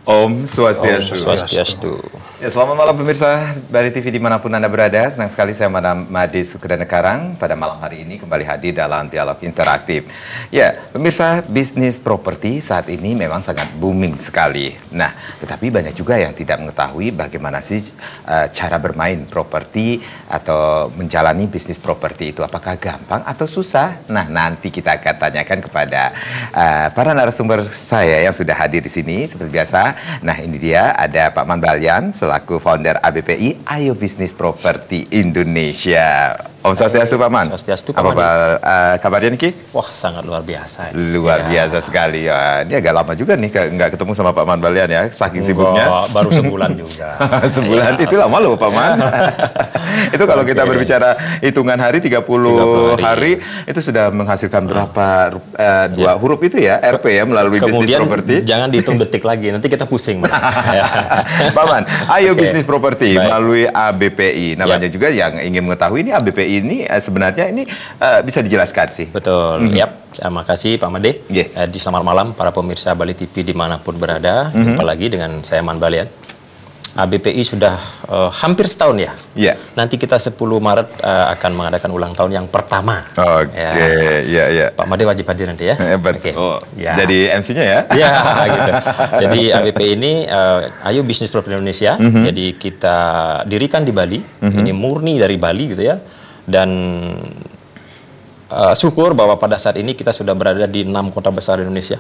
Om Swastiastu. Om Swastiastu. Ya, selamat malam pemirsa Bali TV dimanapun Anda berada. Senang sekali saya Madam Made Sukredana Karang pada malam hari ini kembali hadir dalam dialog interaktif. Ya, pemirsa, bisnis properti saat ini memang sangat booming sekali. Nah, tetapi banyak juga yang tidak mengetahui bagaimana sih cara bermain properti atau menjalani bisnis properti itu. Apakah gampang atau susah? Nah, nanti kita akan tanyakan kepada para narasumber saya yang sudah hadir di sini seperti biasa. Nah, ini dia ada Pak Man Balyan selaku founder ABPI Ayo Bisnis Properti Indonesia. Om Swastiastu Pak Man. Swastiastu Pak Apa kabarnya nih Ki? Wah, sangat luar biasa. Luar biasa sekali ya. Ini agak lama juga nih nggak ketemu sama Pak Man Balyan ya, saking sibuknya. Baru sebulan juga. Sebulan itu lama loh Pak Man. Itu kalau kita berbicara hitungan hari 30 hari itu sudah menghasilkan berapa dua huruf itu ya, RP ya, melalui bisnis properti. Jangan dihitung detik lagi, nanti kita pusing. Pak Man, Ayo Bisnis Properti melalui ABPI. Namanya juga yang ingin mengetahui ini ABPI ini sebenarnya ini bisa dijelaskan sih. Betul. Terima kasih Pak Made. Di selamat malam para pemirsa Bali TV dimanapun berada. Jumpa lagi dengan saya Man Balyan. ABPI sudah hampir setahun ya. Nanti kita 10 Maret akan mengadakan ulang tahun yang pertama. Pak Made wajib hadir nanti ya. Jadi MC-nya ya. Gitu. Jadi ABPI ini Ayo Bisnis Properti Indonesia. Jadi kita dirikan di Bali. Ini murni dari Bali gitu ya. Dan syukur bahwa pada saat ini kita sudah berada di 6 kota besar Indonesia.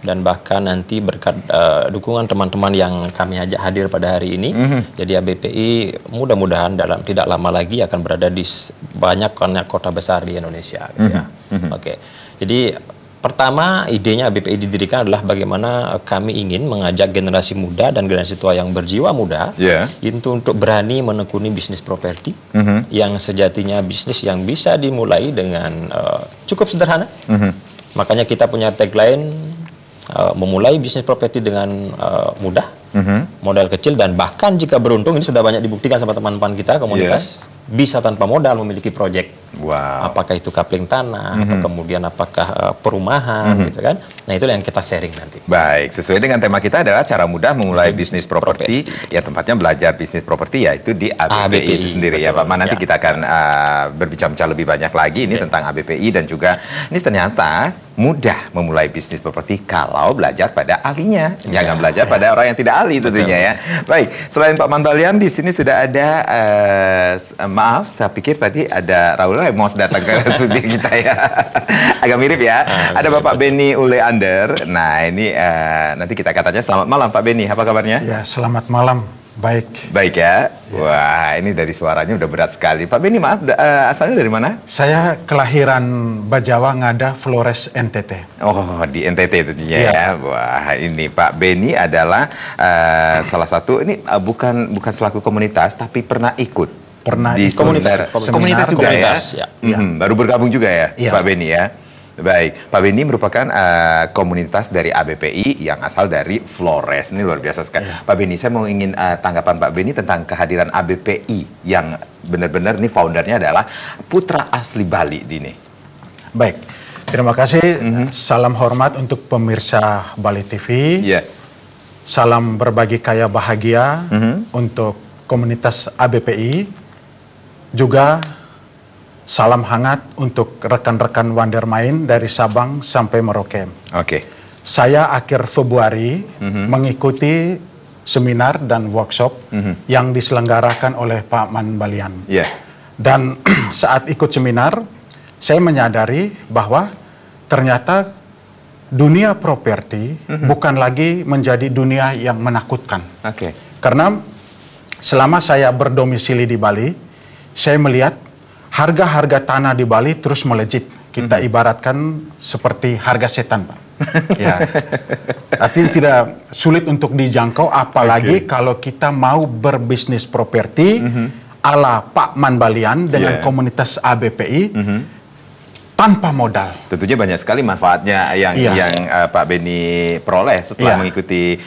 Dan bahkan nanti berkat dukungan teman-teman yang kami ajak hadir pada hari ini, jadi ABPI mudah-mudahan dalam tidak lama lagi akan berada di banyak kota besar di Indonesia. Gitu ya. Jadi pertama idenya ABPI didirikan adalah bagaimana kami ingin mengajak generasi muda dan generasi tua yang berjiwa muda itu untuk berani menekuni bisnis properti yang sejatinya bisnis yang bisa dimulai dengan cukup sederhana. Makanya kita punya tagline memulai bisnis properti dengan mudah, modal kecil, dan bahkan jika beruntung, ini sudah banyak dibuktikan sama teman-teman kita komunitas, bisa tanpa modal memiliki proyek. Apakah itu kapling tanah, atau kemudian apakah perumahan, gitu kan? Nah, itulah yang kita sharing nanti. Baik, sesuai dengan tema kita adalah cara mudah memulai bisnis properti. Ya, tempatnya belajar bisnis properti yaitu di ABPI itu sendiri. Ya Pak Man, nanti kita akan berbincang lebih banyak lagi ini tentang ABPI, dan juga ini ternyata mudah memulai bisnis properti kalau belajar pada ahlinya. Jangan belajar pada orang yang tidak ahli tentunya ya. Baik, selain Pak Man Balyan di sini sudah ada maaf, saya pikir tadi ada Raul Lemos datang ke studio kita ya. Agak mirip ya. Ada Bapak Benny Uleander. Nah, ini nanti kita katanya selamat malam Pak Benny. Apa kabarnya? Ya, selamat malam. Baik. Baik ya. Wah, ini dari suaranya udah berat sekali. Pak Benny, maaf, asalnya dari mana? Saya kelahiran Bajawa, Ngada, Flores, NTT. Oh, di NTT tentunya ya. Wah, ini Pak Benny adalah salah satu, ini bukan selaku komunitas, tapi pernah ikut. Di komunitas juga ya. Baru bergabung juga ya, Pak Benny ya. Baik, Pak Benny merupakan komunitas dari ABPI yang asal dari Flores. Ini luar biasa sekali. Pak Benny, saya mau ingin tanggapan Pak Benny tentang kehadiran ABPI yang benar-benar ini foundernya adalah putra asli Bali di ini. Baik, terima kasih. Salam hormat untuk pemirsa Bali TV. Salam berbagi kaya bahagia untuk komunitas ABPI. Juga salam hangat untuk rekan-rekan Wondermind dari Sabang sampai Merauke. Saya akhir Februari mengikuti seminar dan workshop yang diselenggarakan oleh Pak Man Balyan. Dan saat ikut seminar, saya menyadari bahwa ternyata dunia properti bukan lagi menjadi dunia yang menakutkan. Karena selama saya berdomisili di Bali, saya melihat harga-harga tanah di Bali terus melejit. Kita ibaratkan seperti harga setan, Pak. Artinya tidak sulit untuk dijangkau, apalagi kalau kita mau berbisnis properti ala Pak Man Balyan dengan komunitas ABPI tanpa modal. tentunya banyak sekali manfaatnya yang Pak Beni peroleh setelah mengikuti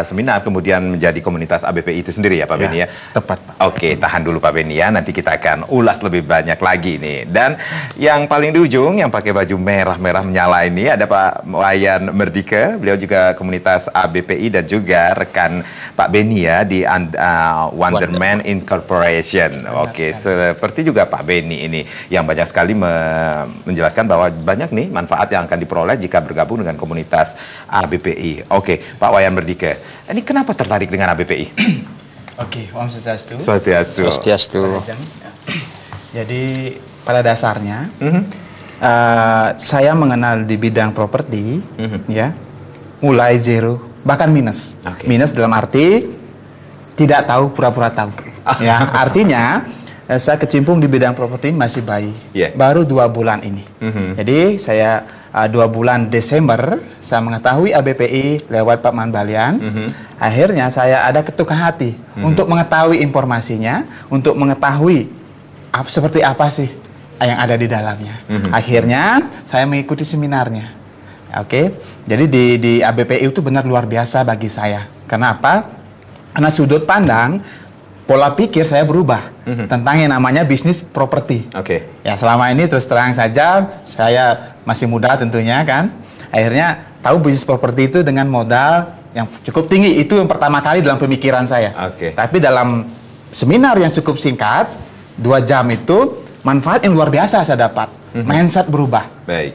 seminar kemudian menjadi komunitas ABPI itu sendiri ya Pak Beni ya. Tepat Pak. Oke, tahan dulu Pak Beni ya, nanti kita akan ulas lebih banyak lagi nih. Dan yang paling di ujung yang pakai baju merah-merah menyala ini ada Pak Wayan Merdika, beliau juga komunitas ABPI dan juga rekan Pak Beni ya di Wonderman Incorporation. Oke, seperti juga Pak Beni ini yang banyak sekali menjelaskan bahwa banyak nih manfaat yang akan diperoleh jika bergabung dengan komunitas ABPI. Oke, Pak Wayan Merdika, ini kenapa tertarik dengan ABPI? Oke, Om Swastiastu. Swastiastu. Swastiastu. Jadi pada dasarnya saya mengenal di bidang properti, ya, mulai zero bahkan minus. Minus dalam arti tidak tahu pura-pura tahu. Ya, artinya saya kecimpung di bidang properti masih bayi, baru 2 bulan ini. Jadi saya 2 bulan Desember saya mengetahui ABPI lewat Pak Man Balian. Akhirnya saya ada ketukan hati untuk mengetahui informasinya, untuk mengetahui seperti apa sih yang ada di dalamnya. Akhirnya saya mengikuti seminarnya. Oke, jadi di ABPI itu benar luar biasa bagi saya. Kenapa? Karena sudut pandang, pola pikir saya berubah tentang yang namanya bisnis properti. Ya, selama ini terus terang saja saya masih muda tentunya kan. Akhirnya tahu bisnis properti itu dengan modal yang cukup tinggi. Itu yang pertama kali dalam pemikiran saya. Tapi dalam seminar yang cukup singkat, 2 jam itu manfaat yang luar biasa saya dapat. Mindset berubah.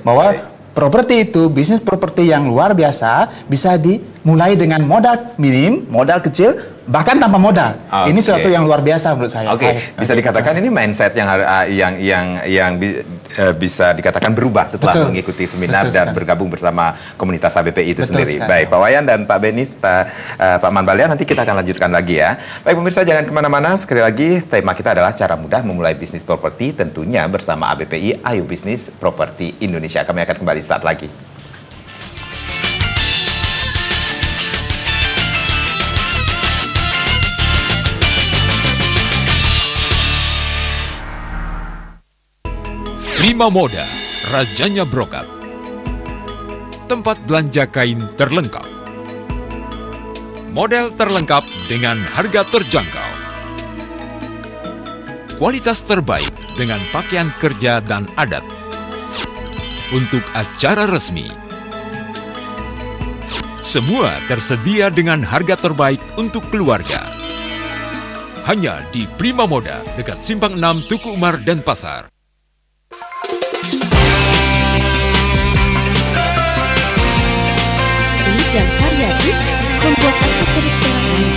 Bahwa properti itu, bisnis properti yang luar biasa bisa dimulai dengan modal minim, modal kecil, bahkan tanpa modal. Ini sesuatu yang luar biasa menurut saya. Bisa dikatakan ini mindset yang bisa dikatakan berubah setelah mengikuti seminar dan bergabung bersama komunitas ABPI itu sendiri. Baik, Pak Wayan dan Pak Beni, Pak Man Balian, nanti kita akan lanjutkan lagi ya. Baik pemirsa, jangan kemana-mana. Sekali lagi, tema kita adalah cara mudah memulai bisnis properti, tentunya bersama ABPI, Ayo Bisnis Properti Indonesia. Kami akan kembali saat lagi. Prima Moda, rajanya brokat. Tempat belanja kain terlengkap. Model terlengkap dengan harga terjangkau. Kualitas terbaik dengan pakaian kerja dan adat. Untuk acara resmi. Semua tersedia dengan harga terbaik untuk keluarga. Hanya di Prima Moda, dekat Simpang 6 Tuku Umar Denpasar. Dan variatif membuat aksesoris kalangan.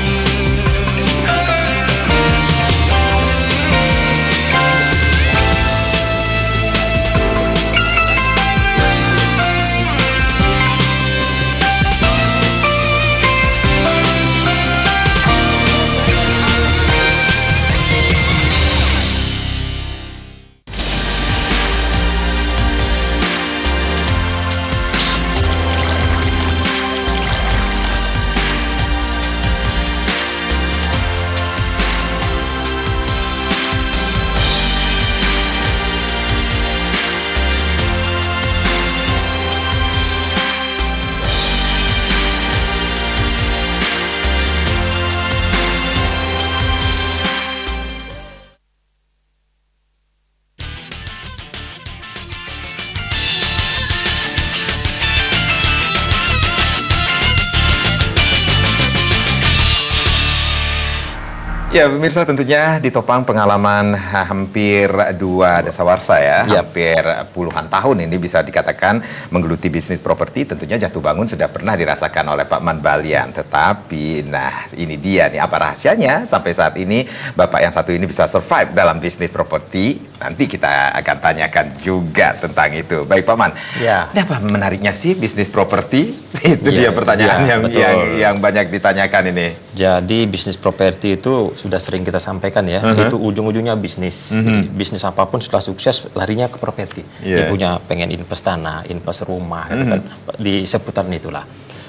Ya pemirsa, tentunya ditopang pengalaman hampir 2 dasawarsa ya, hampir puluhan tahun ini bisa dikatakan menggeluti bisnis properti. Tentunya jatuh bangun sudah pernah dirasakan oleh Pak Man Balian. Tetapi nah ini dia nih apa rahasianya sampai saat ini Bapak yang satu ini bisa survive dalam bisnis properti. Nanti kita akan tanyakan juga tentang itu. Baik Pak Man, ini apa menariknya sih bisnis properti? Itu dia pertanyaan yang banyak ditanyakan ini. Jadi bisnis properti itu sudah sering kita sampaikan ya, itu ujung-ujungnya bisnis. Bisnis apapun setelah sukses larinya ke properti. Ibunya pengen invest tanah, invest rumah, gitu kan, di seputaran itulah.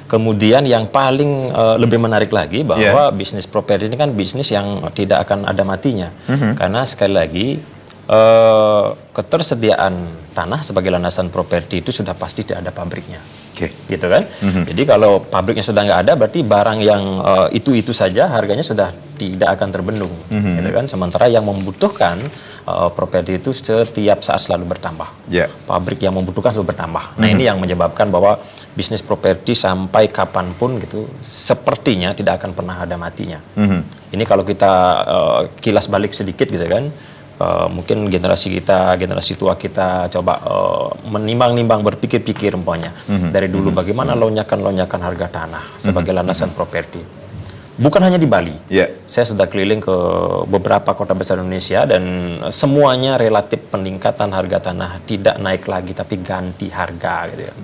Kemudian yang paling lebih menarik lagi bahwa bisnis properti ini kan bisnis yang tidak akan ada matinya. Karena sekali lagi ketersediaan tanah sebagai landasan properti itu sudah pasti tidak ada pabriknya. Gitu kan? Jadi kalau pabriknya sudah nggak ada, berarti barang yang itu saja harganya sudah tidak akan terbendung. Gitu kan? Sementara yang membutuhkan properti itu setiap saat selalu bertambah. Pabrik yang membutuhkan selalu bertambah. Nah ini yang menyebabkan bahwa bisnis properti sampai kapanpun gitu sepertinya tidak akan pernah ada matinya. Ini kalau kita kilas balik sedikit gitu kan, mungkin generasi tua kita coba menimbang-nimbang, berpikir-pikir umpamanya dari dulu bagaimana lonjakan harga tanah sebagai landasan properti. Bukan hanya di Bali, saya sudah keliling ke beberapa kota besar Indonesia dan semuanya relatif peningkatan harga tanah tidak naik lagi tapi ganti harga gitu ya.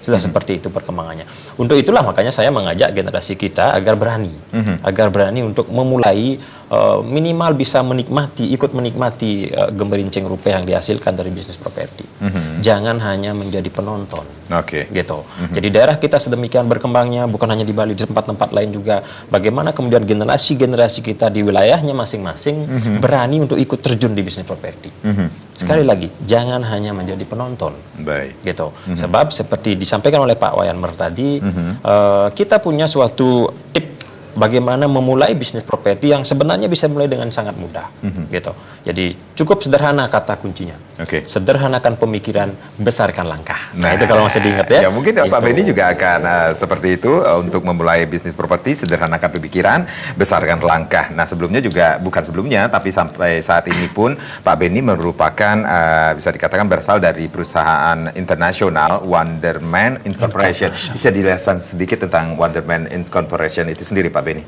Sudah seperti itu perkembangannya. Untuk itulah makanya saya mengajak generasi kita agar berani untuk memulai minimal bisa ikut menikmati gemerincing rupiah yang dihasilkan dari bisnis properti. Jangan hanya menjadi penonton. Gitu. Jadi daerah kita sedemikian berkembangnya, bukan hanya di Bali, di tempat-tempat lain juga. Bagaimana kemudian generasi kita di wilayahnya masing-masing berani untuk ikut terjun di bisnis properti. Sekali lagi, jangan hanya menjadi penonton. Gitu. Sebab seperti disampaikan oleh Pak Wayan Mer tadi, kita punya suatu tip bagaimana memulai bisnis properti yang sebenarnya bisa mulai dengan sangat mudah. Gitu. Jadi cukup sederhana kata kuncinya. Sederhanakan pemikiran, besarkan langkah. Nah itu kalau masih diingat ya. Ya mungkin Pak Benny juga akan seperti itu untuk memulai bisnis properti, sederhanakan pemikiran, besarkan langkah. Nah sebelumnya juga, bukan sebelumnya, tapi sampai saat ini pun Pak Benny merupakan bisa dikatakan berasal dari perusahaan internasional Wonderman Incorporation. Bisa dijelaskan sedikit tentang Wonderman Incorporation itu sendiri Pak Benny?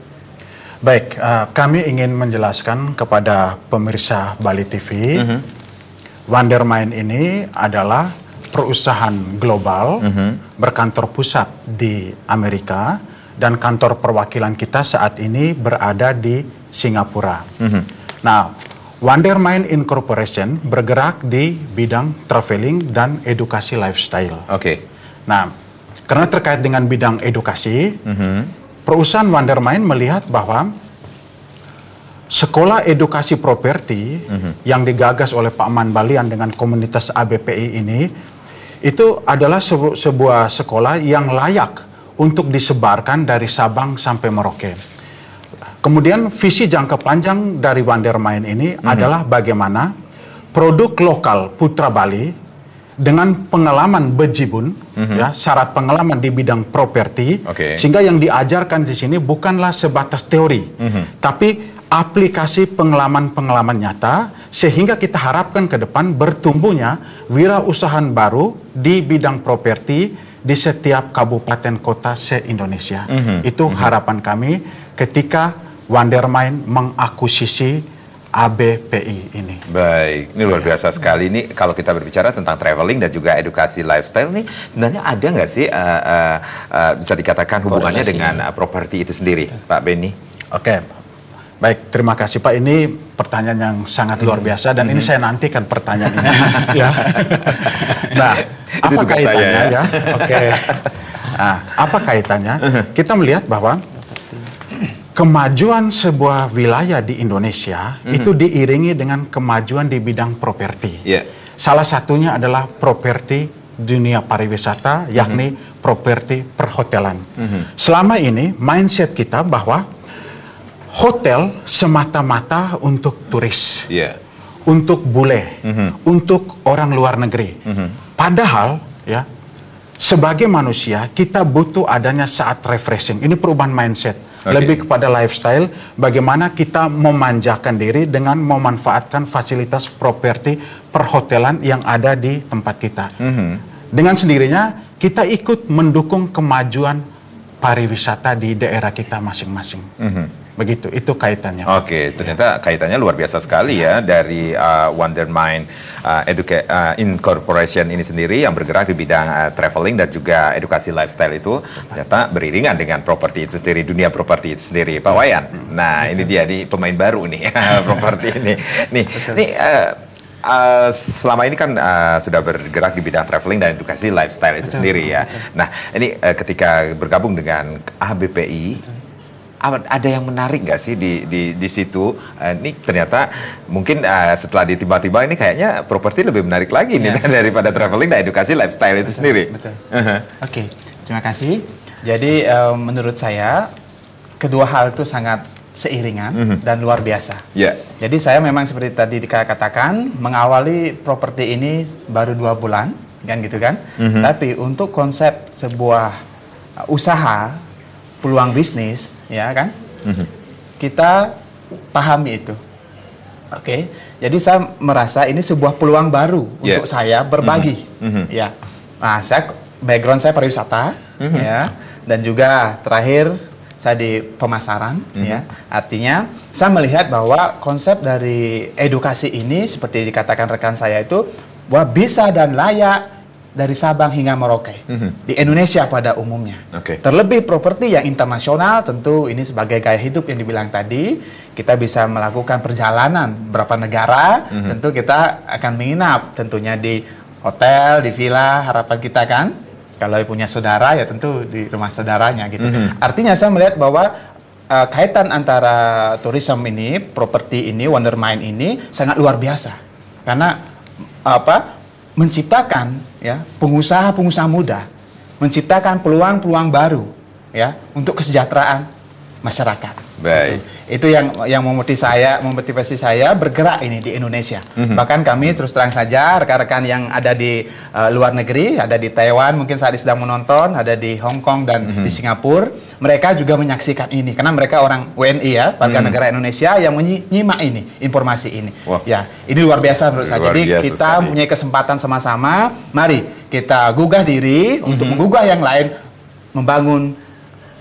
Baik, kami ingin menjelaskan kepada pemirsa Bali TV, Wonderman ini adalah perusahaan global berkantor pusat di Amerika dan kantor perwakilan kita saat ini berada di Singapura. Nah, Wonderman Incorporation bergerak di bidang traveling dan edukasi lifestyle. Nah, karena terkait dengan bidang edukasi, perusahaan Wonderman melihat bahwa sekolah edukasi properti yang digagas oleh Pak Man Balian dengan komunitas ABPI ini itu adalah sebuah sekolah yang layak untuk disebarkan dari Sabang sampai Merauke. Kemudian visi jangka panjang dari Wonderman ini adalah bagaimana produk lokal Putra Bali dengan pengalaman bejibun, ya, syarat pengalaman di bidang properti, sehingga yang diajarkan di sini bukanlah sebatas teori, tapi aplikasi pengalaman-pengalaman nyata, sehingga kita harapkan ke depan bertumbuhnya wirausahaan baru di bidang properti di setiap kabupaten kota se-Indonesia. Itu harapan kami ketika Wonderman mengakuisisi ABPI ini. Baik, ini luar biasa sekali. Ini kalau kita berbicara tentang traveling dan juga edukasi lifestyle nih, sebenarnya ada nggak sih bisa dikatakan hubungannya dengan properti itu sendiri, Pak Benny? Baik, terima kasih Pak. Ini pertanyaan yang sangat luar biasa dan ini saya nantikan pertanyaan ini. Ya. Nah, apa kaitannya ya? Nah, apa kaitannya? Kita melihat bahwa kemajuan sebuah wilayah di Indonesia itu diiringi dengan kemajuan di bidang properti. Salah satunya adalah properti dunia pariwisata, yakni properti perhotelan. Selama ini mindset kita bahwa hotel semata-mata untuk turis, untuk bule, untuk orang luar negeri. Padahal ya, sebagai manusia kita butuh adanya saat refreshing. Ini perubahan mindset. Lebih kepada lifestyle, bagaimana kita memanjakan diri dengan memanfaatkan fasilitas properti perhotelan yang ada di tempat kita. Dengan sendirinya kita ikut mendukung kemajuan pariwisata di daerah kita masing-masing. Begitu, itu kaitannya. Ternyata kaitannya luar biasa sekali ya dari Wonderman Incorporation ini sendiri yang bergerak di bidang traveling dan juga edukasi lifestyle itu ternyata beriringan dengan properti itu sendiri, dunia properti itu sendiri. Pak Wayan, nah ini dia nih pemain baru nih properti ini. Selama ini kan sudah bergerak di bidang traveling dan edukasi lifestyle itu sendiri ya. Nah ini ketika bergabung dengan ABPI, ada yang menarik nggak sih di situ? Ini ternyata mungkin setelah tiba-tiba ini kayaknya properti lebih menarik lagi nih daripada traveling dan edukasi lifestyle itu sendiri. Betul. Oke, terima kasih. Jadi menurut saya kedua hal itu sangat seiringan dan luar biasa. Jadi saya memang seperti tadi dikatakan mengawali properti ini baru 2 bulan, kan gitu kan. Tapi untuk konsep sebuah usaha, peluang bisnis, ya kan, kita pahami itu. Oke, jadi saya merasa ini sebuah peluang baru untuk saya berbagi. Ya, nah background saya pariwisata, ya, dan juga terakhir saya di pemasaran, ya. Artinya saya melihat bahwa konsep dari edukasi ini seperti dikatakan rekan saya itu bahwa bisa dan layak dari Sabang hingga Merauke di Indonesia pada umumnya. Terlebih properti yang internasional, tentu ini sebagai gaya hidup yang dibilang tadi, kita bisa melakukan perjalanan berapa negara, tentu kita akan menginap tentunya di hotel, di villa, harapan kita kan. Kalau punya saudara ya tentu di rumah saudaranya gitu. Artinya saya melihat bahwa kaitan antara tourism ini, properti ini, Wondermind ini sangat luar biasa. Karena menciptakan ya pengusaha-pengusaha muda, menciptakan peluang-peluang baru ya untuk kesejahteraan masyarakat. Baik. Itu yang memotivasi saya bergerak ini di Indonesia. Bahkan kami terus terang saja rekan-rekan yang ada di luar negeri, ada di Taiwan mungkin saat ini sedang menonton, ada di Hong Kong dan di Singapura, mereka juga menyaksikan ini karena mereka orang WNI ya, warga negara Indonesia yang menyimak ini, informasi ini. Ya, ini luar biasa menurut saya. Jadi kita punya kesempatan sama-sama, mari kita gugah diri untuk menggugah yang lain, membangun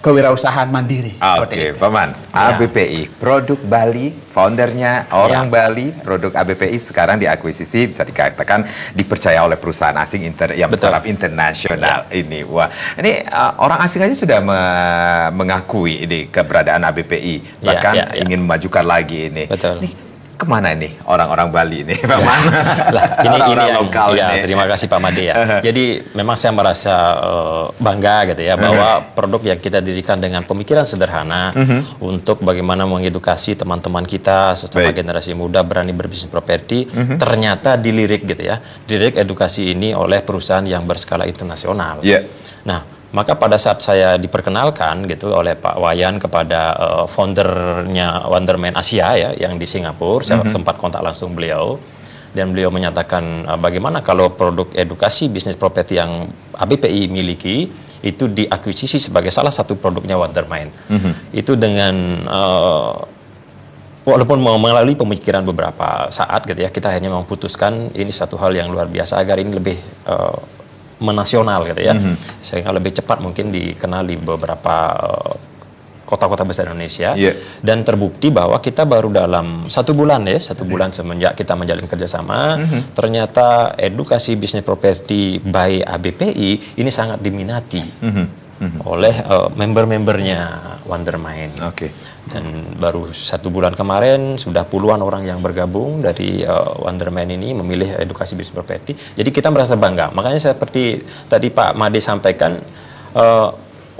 kewirausahaan mandiri. Oke, Paman. ABPI, produk Bali, foundernya orang Bali, produk ABPI sekarang diakuisisi, bisa dikatakan dipercaya oleh perusahaan asing yang bertaraf internasional ini. Wah, ini orang asing aja sudah mengakui ini keberadaan ABPI, bahkan ingin memajukan lagi ini. Ini kemana ini orang-orang Bali ini, Paman? Ini lokal ini. Terima kasih Pak Made ya. Jadi memang saya merasa bangga gitu ya bahwa produk yang kita dirikan dengan pemikiran sederhana untuk bagaimana mengedukasi teman-teman kita sesama generasi muda berani berbisnis properti, ternyata dilirik gitu ya, dilirik edukasi ini oleh perusahaan yang berskala internasional. Nah, maka pada saat saya diperkenalkan gitu oleh Pak Wayan kepada foundernya Wondermind Asia ya yang di Singapura, saya sempat kontak langsung beliau dan beliau menyatakan bagaimana kalau produk edukasi bisnis properti yang ABPI miliki itu diakuisisi sebagai salah satu produknya Wondermind. Itu dengan walaupun melalui pemikiran beberapa saat gitu ya, kita hanya memutuskan ini satu hal yang luar biasa agar ini lebih menasional gitu ya, sehingga lebih cepat mungkin dikenal di beberapa kota-kota besar Indonesia. Dan terbukti bahwa kita baru dalam 1 bulan ya, 1 bulan semenjak kita menjalin kerjasama, ternyata edukasi bisnis properti by ABPI ini sangat diminati oleh member-membernya Wondermind. Dan baru 1 bulan kemarin sudah puluhan orang yang bergabung dari Wondermind ini memilih edukasi bisnis properti. Jadi kita merasa bangga. Makanya seperti tadi Pak Made sampaikan,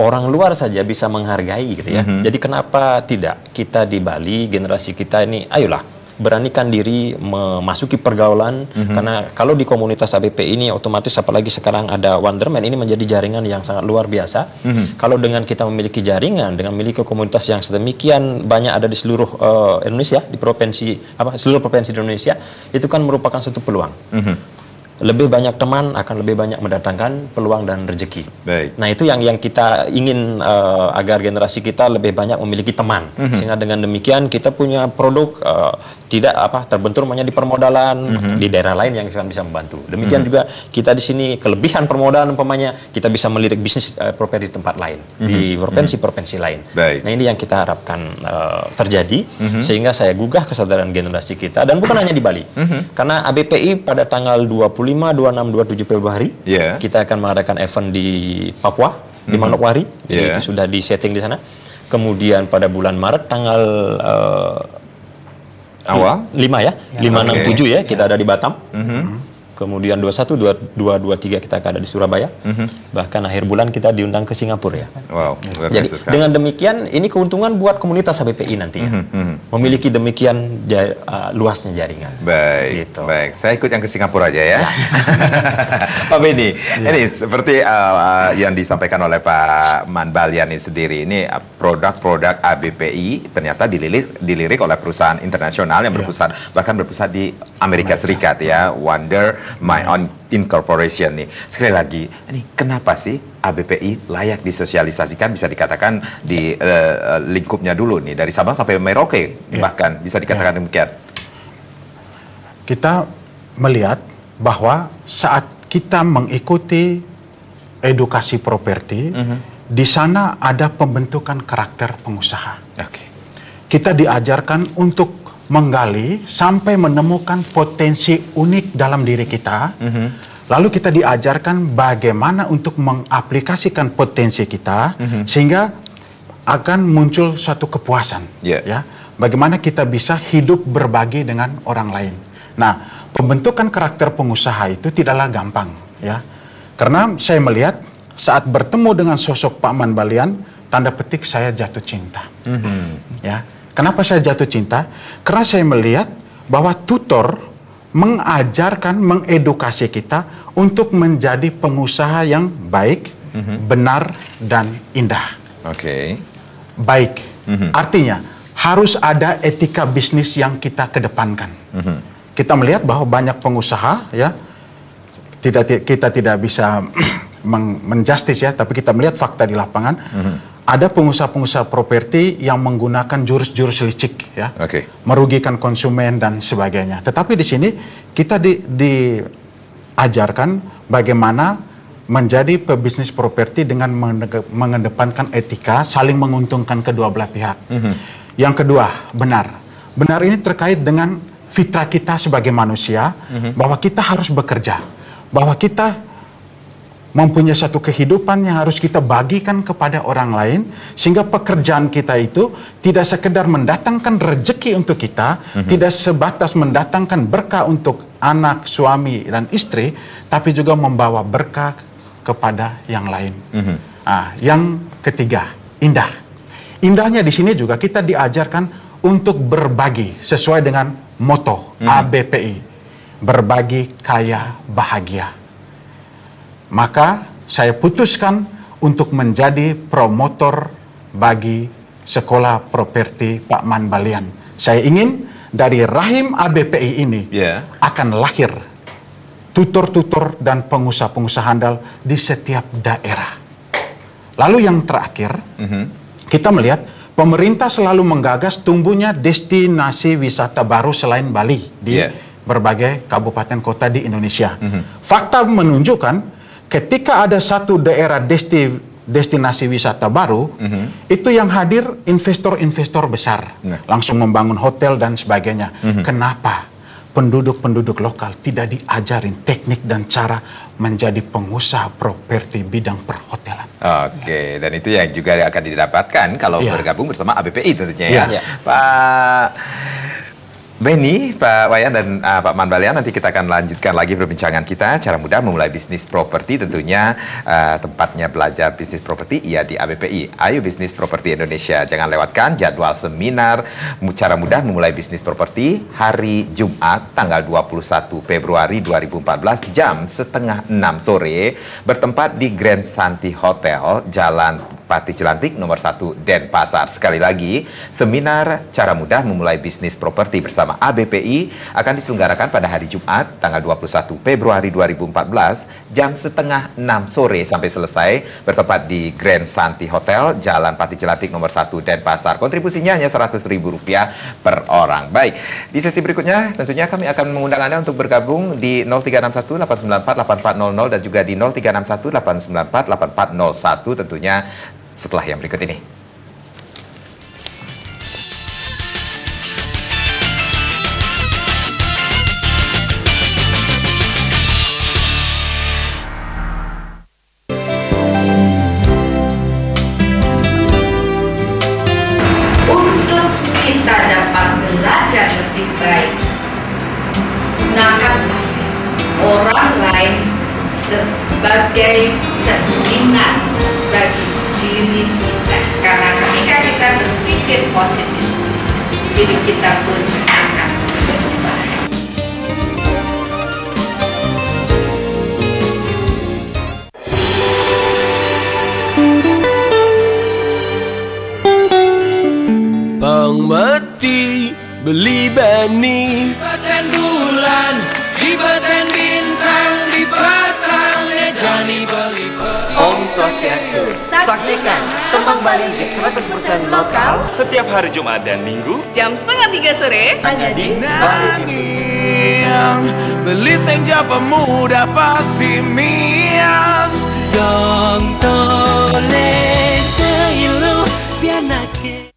orang luar saja bisa menghargai gitu ya. Jadi kenapa tidak kita di Bali, generasi kita ini, ayolah beranikan diri memasuki pergaulan, karena kalau di komunitas ABPI ini otomatis apalagi sekarang ada Wondermind ini menjadi jaringan yang sangat luar biasa. Kalau dengan kita memiliki jaringan, dengan memiliki komunitas yang sedemikian banyak ada di seluruh Indonesia, di seluruh provinsi di Indonesia, itu kan merupakan suatu peluang. Lebih banyak teman akan lebih banyak mendatangkan peluang dan rezeki. Nah itu yang kita ingin agar generasi kita lebih banyak memiliki teman, sehingga dengan demikian kita punya produk tidak terbentur hanya di permodalan, di daerah lain yang bisa membantu. Demikian juga kita di sini kelebihan permodalan umpamanya kita bisa melirik bisnis properti di tempat lain, di provinsi-provinsi lain. Nah ini yang kita harapkan terjadi, sehingga saya gugah kesadaran generasi kita, dan bukan hanya di Bali, karena ABPI pada tanggal 25, 26, 27 Februari kita akan mengadakan event di Papua, di Manokwari, jadi itu sudah di-setting di sana. Kemudian pada bulan Maret tanggal awal 5 ya, 5, 6, 7 ya, kita ada di Batam. kemudian 21, 22, 23 kita akan ada di Surabaya. Bahkan akhir bulan kita diundang ke Singapura ya. Wow. Jadi dengan demikian ini keuntungan buat komunitas ABPI nantinya. Memiliki demikian luasnya jaringan. Baik, gitu. Baik. Saya ikut yang ke Singapura aja ya. Pak Beni, ini seperti yang disampaikan oleh Pak Man Baliani sendiri, ini produk-produk ABPI ternyata dilirik oleh perusahaan internasional yang bahkan berpusat di Amerika Serikat ya, Wonder My Own Incorporation nih. Sekali lagi, ini kenapa sih ABPI layak disosialisasikan, bisa dikatakan di lingkupnya dulu nih, dari Sabang sampai Merauke, bahkan bisa dikatakan demikian. Kita melihat bahwa saat kita mengikuti edukasi properti, di sana ada pembentukan karakter pengusaha. Kita diajarkan untuk menggali sampai menemukan potensi unik dalam diri kita. Lalu kita diajarkan bagaimana untuk mengaplikasikan potensi kita sehingga akan muncul suatu kepuasan. Ya, bagaimana kita bisa hidup berbagi dengan orang lain. Nah, pembentukan karakter pengusaha itu tidaklah gampang, ya. Karena saya melihat saat bertemu dengan sosok Pak Man Balian, tanda petik saya jatuh cinta. Ya. Kenapa saya jatuh cinta? Karena saya melihat bahwa tutor mengajarkan, mengedukasi kita untuk menjadi pengusaha yang baik, benar, dan indah. Baik, artinya harus ada etika bisnis yang kita kedepankan. Kita melihat bahwa banyak pengusaha, ya, kita tidak bisa menjustis ya, tapi kita melihat fakta di lapangan. Ada pengusaha-pengusaha properti yang menggunakan jurus-jurus licik, ya, merugikan konsumen dan sebagainya. Tetapi di sini kita diajarkan bagaimana menjadi pebisnis properti dengan mengedepankan etika, saling menguntungkan kedua belah pihak. Yang kedua, benar. Benar ini terkait dengan fitrah kita sebagai manusia, bahwa kita harus bekerja, bahwa kita mempunyai satu kehidupan yang harus kita bagikan kepada orang lain, sehingga pekerjaan kita itu tidak sekedar mendatangkan rezeki untuk kita, tidak sebatas mendatangkan berkah untuk anak, suami, dan istri, tapi juga membawa berkah kepada yang lain. Yang ketiga, indah. Indahnya di sini juga kita diajarkan untuk berbagi sesuai dengan moto ABPI, berbagi kaya bahagia. Maka saya putuskan untuk menjadi promotor bagi sekolah properti Pak Man Balian. Saya ingin dari rahim ABPI ini akan lahir tutor-tutor dan pengusaha-pengusaha handal di setiap daerah. Lalu yang terakhir, kita melihat pemerintah selalu menggagas tumbuhnya destinasi wisata baru selain Bali di berbagai kabupaten kota di Indonesia. Fakta menunjukkan ketika ada satu daerah destinasi wisata baru, itu yang hadir investor-investor besar, langsung membangun hotel dan sebagainya. Kenapa penduduk-penduduk lokal tidak diajarin teknik dan cara menjadi pengusaha properti bidang perhotelan? Dan itu yang juga akan didapatkan kalau bergabung bersama ABPI tentunya ya. Pak Beni, Pak Wayan, dan Pak Man Balian, nanti kita akan lanjutkan lagi perbincangan kita. Cara mudah memulai bisnis properti, tentunya tempatnya belajar bisnis properti ya di ABPI, Ayo Bisnis Properti Indonesia. Jangan lewatkan jadwal seminar cara mudah memulai bisnis properti hari Jumat tanggal 21 Februari 2014 jam 5:30 sore, bertempat di Grand Santi Hotel, Jalan Pati Cilantik nomor 1 Denpasar. Sekali lagi, seminar cara mudah memulai bisnis properti bersama ABPI akan diselenggarakan pada hari Jumat tanggal 21 Februari 2014 jam 5:30 sore sampai selesai, bertempat di Grand Santi Hotel, Jalan Pati Cilantik nomor 1 Denpasar. Kontribusinya hanya Rp100.000 per orang. Baik, di sesi berikutnya tentunya kami akan mengundang Anda untuk bergabung di 0361 894 8400 dan juga di 0361 894 8401 tentunya setelah yang berikut ini. Untuk kita dapat belajar lebih baik, gunakanlah orang sebagai cerminan bagi diri kita. Karena ketika kita berpikir positif, diri kita pun akan berubah. Bang mati beli bani, paten bulan, di paten bintang, di patang lejani beli bani. Om Swastiastu. Saksikan Tembang Bali Reject 100% lokal setiap hari Jumat dan Minggu jam 2:30 sore hanya di Bali TV. Beli senja pemuda pasimias yang toleh cairu pianake.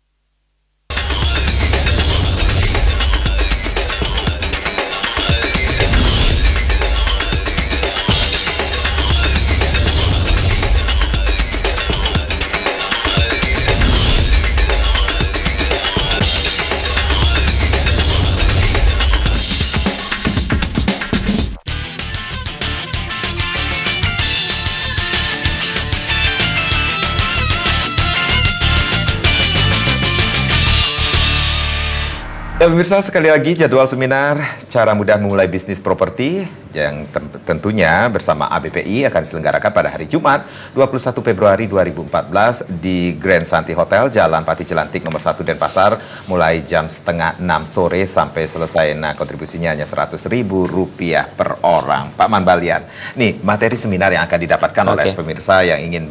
Ya, pemirsa, sekali lagi jadwal seminar cara mudah memulai bisnis properti yang tentunya bersama ABPI akan diselenggarakan pada hari Jumat 21 Februari 2014 di Grand Santi Hotel, Jalan Pati Jelantik nomor 1 Denpasar, mulai jam 5:30 sore sampai selesai. Nah, kontribusinya hanya Rp100.000 per orang. Pak Manbalian, nih materi seminar yang akan didapatkan oleh pemirsa yang ingin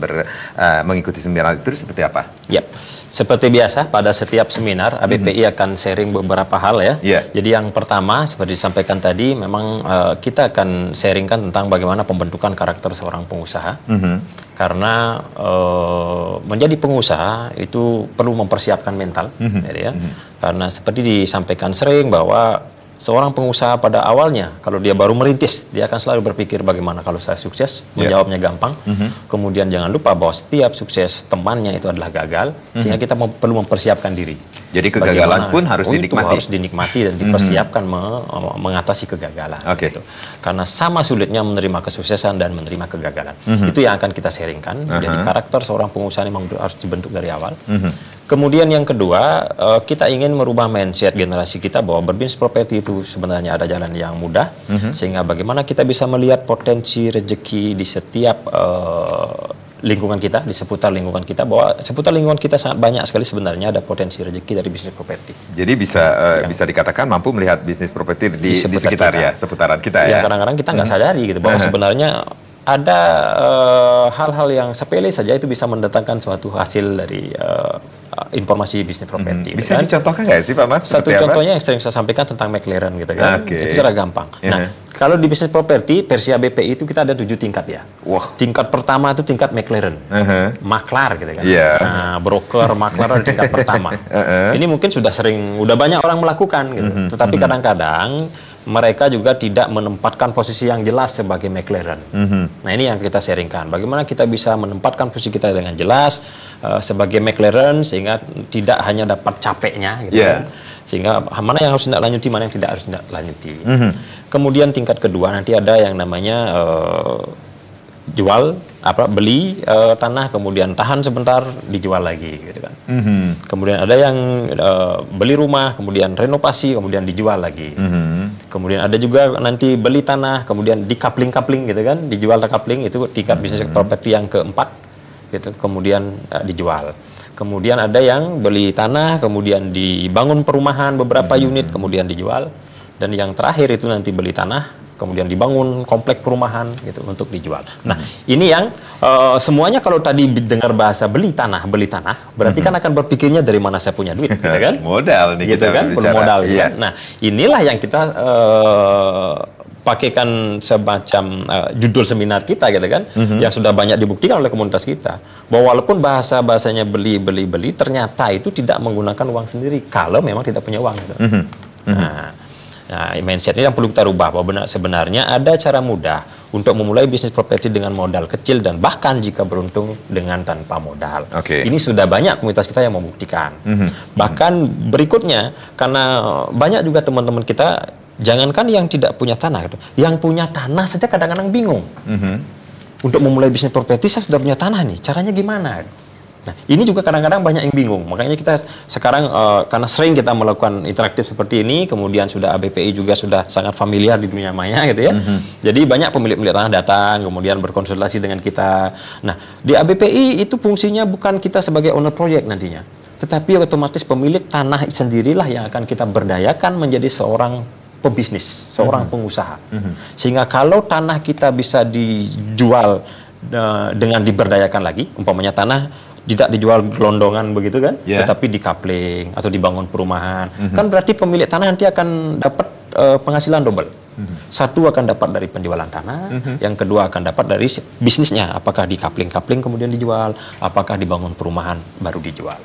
mengikuti seminar itu seperti apa? Yap. Seperti biasa, pada setiap seminar ABPI akan sharing beberapa hal ya. Jadi yang pertama, seperti disampaikan tadi, memang kita akan sharingkan tentang bagaimana pembentukan karakter seorang pengusaha. Karena menjadi pengusaha itu perlu mempersiapkan mental, ya. Karena seperti disampaikan sering bahwa seorang pengusaha pada awalnya, kalau dia baru merintis, dia akan selalu berpikir bagaimana kalau saya sukses, menjawabnya gampang. Kemudian jangan lupa bahwa setiap sukses temannya itu adalah gagal, sehingga kita perlu mempersiapkan diri. Jadi kegagalan pun harus dinikmati. Harus dinikmati dan dipersiapkan mengatasi kegagalan. Gitu. Karena sama sulitnya menerima kesuksesan dan menerima kegagalan. Itu yang akan kita sharingkan. Jadi karakter seorang pengusaha memang harus dibentuk dari awal. Kemudian yang kedua, kita ingin merubah mindset generasi kita bahwa berbisnis properti itu sebenarnya ada jalan yang mudah, sehingga bagaimana kita bisa melihat potensi rezeki di setiap lingkungan kita, di seputar lingkungan kita, bahwa seputar lingkungan kita sangat banyak sekali sebenarnya ada potensi rezeki dari bisnis properti. Jadi bisa dikatakan mampu melihat bisnis properti di sekitar kita. Seputaran kita ya. Kadang-kadang kita nggak sadari gitu bahwa sebenarnya ada hal-hal yang sepele saja itu bisa mendatangkan suatu hasil dari informasi bisnis properti. Bisa dicontohkan nggak sih Pak Mas? Satu contohnya yang sering saya sampaikan tentang McLaren gitu kan. Itu cara gampang. Nah, kalau di bisnis properti versi ABPI itu kita ada 7 tingkat ya. Tingkat pertama itu tingkat McLaren, maklar gitu kan. Nah, broker, maklar ada tingkat pertama. Ini mungkin udah banyak orang melakukan gitu. Tetapi kadang-kadang mereka juga tidak menempatkan posisi yang jelas sebagai McLaren. Nah, ini yang kita sharingkan. Bagaimana kita bisa menempatkan posisi kita dengan jelas sebagai McLaren sehingga tidak hanya dapat capeknya, gitu kan. Sehingga mana yang harus tidak lanjuti, mana yang tidak harus tidak lanjuti. Kemudian tingkat kedua nanti ada yang namanya beli tanah, kemudian tahan sebentar, dijual lagi, gitu kan. Kemudian ada yang beli rumah, kemudian renovasi, kemudian dijual lagi. Kemudian ada juga nanti beli tanah, kemudian di-coupling, gitu kan, dijual coupling, itu tingkat bisnis properti yang keempat, gitu. Kemudian dijual. Kemudian ada yang beli tanah, kemudian dibangun perumahan beberapa unit, kemudian dijual. Dan yang terakhir itu nanti beli tanah, kemudian dibangun komplek perumahan gitu untuk dijual. Nah, ini yang semuanya kalau tadi dengar bahasa beli tanah, berarti kan akan berpikirnya dari mana saya punya duit, gitu kan? Modal nih gitu kita kan, perlu modal. Gitu kan? Nah, inilah yang kita pakaikan semacam judul seminar kita, gitu kan, yang sudah banyak dibuktikan oleh komunitas kita, bahwa walaupun bahasanya beli, ternyata itu tidak menggunakan uang sendiri kalau memang tidak punya uang. Gitu. Nah, mindset ini yang perlu kita rubah, bahwa sebenarnya ada cara mudah untuk memulai bisnis properti dengan modal kecil dan bahkan jika beruntung dengan tanpa modal. Ini sudah banyak komunitas kita yang membuktikan. Bahkan berikutnya, karena banyak juga teman-teman kita jangankan yang tidak punya tanah, gitu. Yang punya tanah saja kadang-kadang bingung. Untuk memulai bisnis properti, saya sudah punya tanah nih, caranya gimana? Nah, ini juga kadang-kadang banyak yang bingung. Makanya kita sekarang karena sering kita melakukan interaktif seperti ini, kemudian sudah ABPI juga sudah sangat familiar di dunia maya gitu ya. Jadi banyak pemilik-pemilik tanah datang, kemudian berkonsultasi dengan kita. Nah, di ABPI itu fungsinya bukan kita sebagai owner project nantinya, tetapi otomatis pemilik tanah sendirilah yang akan kita berdayakan menjadi seorang pebisnis, seorang pengusaha. Sehingga kalau tanah kita bisa dijual dengan diberdayakan lagi, umpamanya tanah tidak dijual gelondongan begitu kan, tetapi di-coupling atau dibangun perumahan, kan berarti pemilik tanah nanti akan dapat penghasilan double. Satu akan dapat dari penjualan tanah, yang kedua akan dapat dari bisnisnya, apakah di coupling kemudian dijual, apakah dibangun perumahan baru dijual.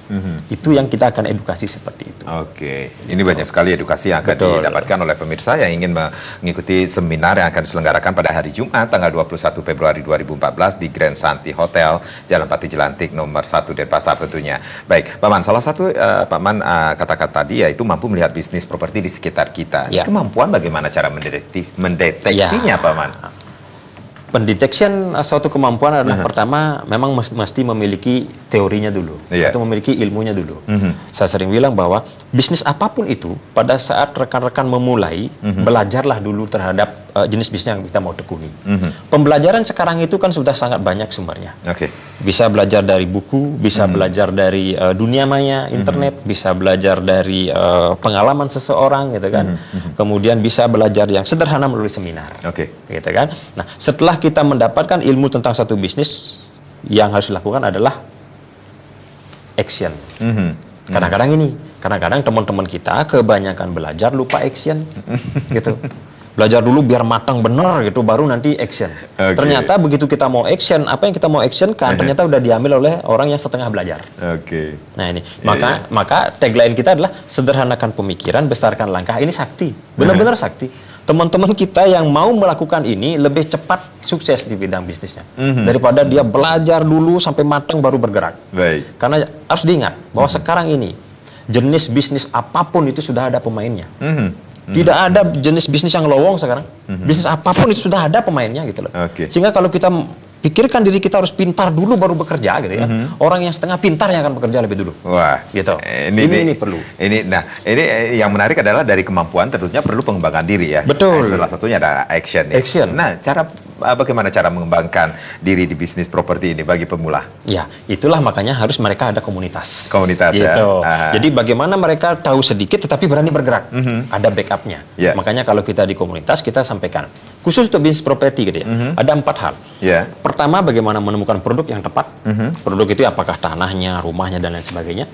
Itu yang kita akan edukasi seperti itu. Oke, ini banyak sekali edukasi yang akan didapatkan oleh pemirsa yang ingin mengikuti seminar yang akan diselenggarakan pada hari Jumat tanggal 21 Februari 2014 di Grand Santi Hotel, Jalan Pati Jelantik nomor 1 Denpasar tentunya. Baik, Pak Man, salah satu Pak Man kata-kata tadi yaitu mampu melihat bisnis properti di sekitar kita. Kemampuan bagaimana cara mendeteksinya, Pak Man? Pendeteksian suatu kemampuan adalah pertama memang mesti memiliki teorinya dulu atau memiliki ilmunya dulu. Saya sering bilang bahwa bisnis apapun itu pada saat rekan-rekan memulai belajarlah dulu terhadap jenis bisnis yang kita mau tekuni. Pembelajaran sekarang itu kan sudah sangat banyak sumbernya. Bisa belajar dari buku, bisa belajar dari dunia maya, internet, bisa belajar dari pengalaman seseorang gitu kan. Kemudian bisa belajar yang sederhana melalui seminar. Gitu kan. Nah, setelah kita mendapatkan ilmu tentang satu bisnis, yang harus dilakukan adalah action. Kadang-kadang teman-teman kita kebanyakan belajar lupa action, gitu. Belajar dulu biar matang benar gitu, baru nanti action. Ternyata begitu kita mau action, apa yang kita mau action kan ternyata udah diambil oleh orang yang setengah belajar. Nah ini, maka tagline kita adalah sederhanakan pemikiran, besarkan langkah. Ini sakti, benar-benar sakti. Teman-teman kita yang mau melakukan ini lebih cepat sukses di bidang bisnisnya daripada dia belajar dulu sampai matang baru bergerak. Karena harus diingat bahwa sekarang ini jenis bisnis apapun itu sudah ada pemainnya. Tidak ada jenis bisnis yang lowong sekarang. Bisnis apapun itu sudah ada pemainnya gitu loh. Sehingga kalau kita pikirkan diri kita harus pintar dulu baru bekerja gitu ya. Orang yang setengah pintar yang akan bekerja lebih dulu. Wah, gitu. Ini perlu. Ini yang menarik adalah dari kemampuan tentunya perlu pengembangan diri ya. Betul. Salah satunya ada action. Nah, bagaimana cara mengembangkan diri di bisnis properti ini bagi pemula? Ya, itulah makanya harus mereka ada komunitas. Gitu. Jadi bagaimana mereka tahu sedikit tetapi berani bergerak. Ada backupnya. Makanya kalau kita di komunitas kita sampaikan khusus untuk bisnis properti gitu ya. Ada 4 hal. Pertama, bagaimana menemukan produk yang tepat. Produk itu apakah tanahnya, rumahnya, dan lain sebagainya.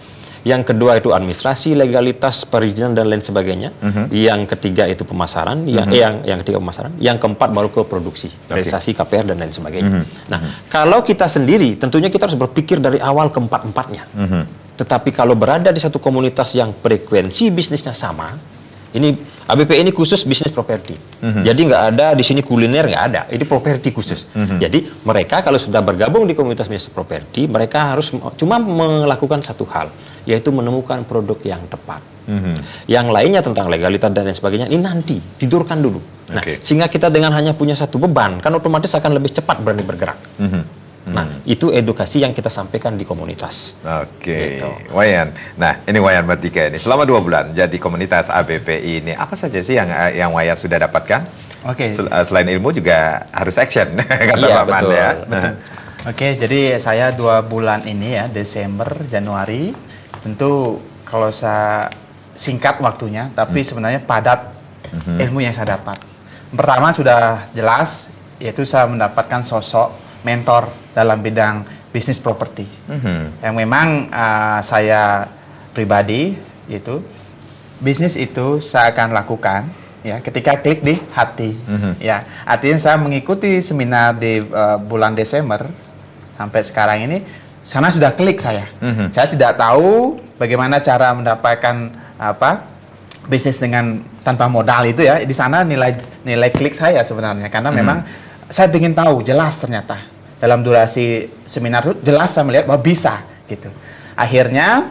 Yang kedua itu administrasi, legalitas, perizinan, dan lain sebagainya. Yang ketiga itu pemasaran. Yang ketiga pemasaran. Yang keempat baru ke produksi, realisasi, KPR, dan lain sebagainya. Nah, kalau kita sendiri, tentunya kita harus berpikir dari awal keempat-empatnya. Tetapi kalau berada di satu komunitas yang frekuensi bisnisnya sama, ini ABP ini khusus bisnis properti. Jadi nggak ada di sini kuliner, nggak ada. Ini properti khusus. Jadi mereka kalau sudah bergabung di komunitas bisnis properti, mereka harus cuma melakukan satu hal, yaitu menemukan produk yang tepat. Yang lainnya tentang legalitas dan lain sebagainya, ini nanti tidurkan dulu. Nah, sehingga kita dengan hanya punya satu beban, kan otomatis akan lebih cepat berani bergerak. Nah, itu edukasi yang kita sampaikan di komunitas. Gitu. Wayan. Nah, ini Wayan Merdeka ini. Selama 2 bulan jadi komunitas ABPI ini, apa saja sih yang Wayan sudah dapatkan? Selain ilmu juga harus action, kata Pak Man ya. Jadi saya 2 bulan ini ya, Desember, Januari, tentu kalau saya singkat waktunya, tapi sebenarnya padat ilmu yang saya dapat. Pertama sudah jelas, yaitu saya mendapatkan sosok mentor dalam bidang bisnis properti yang memang saya pribadi itu bisnis itu saya akan lakukan ya ketika klik di hati ya, artinya saya mengikuti seminar di bulan Desember sampai sekarang ini sana sudah klik saya tidak tahu bagaimana cara mendapatkan bisnis dengan tanpa modal itu ya, di sana nilai klik saya sebenarnya karena memang saya ingin tahu jelas ternyata dalam durasi seminar itu jelas saya melihat bahwa bisa gitu. Akhirnya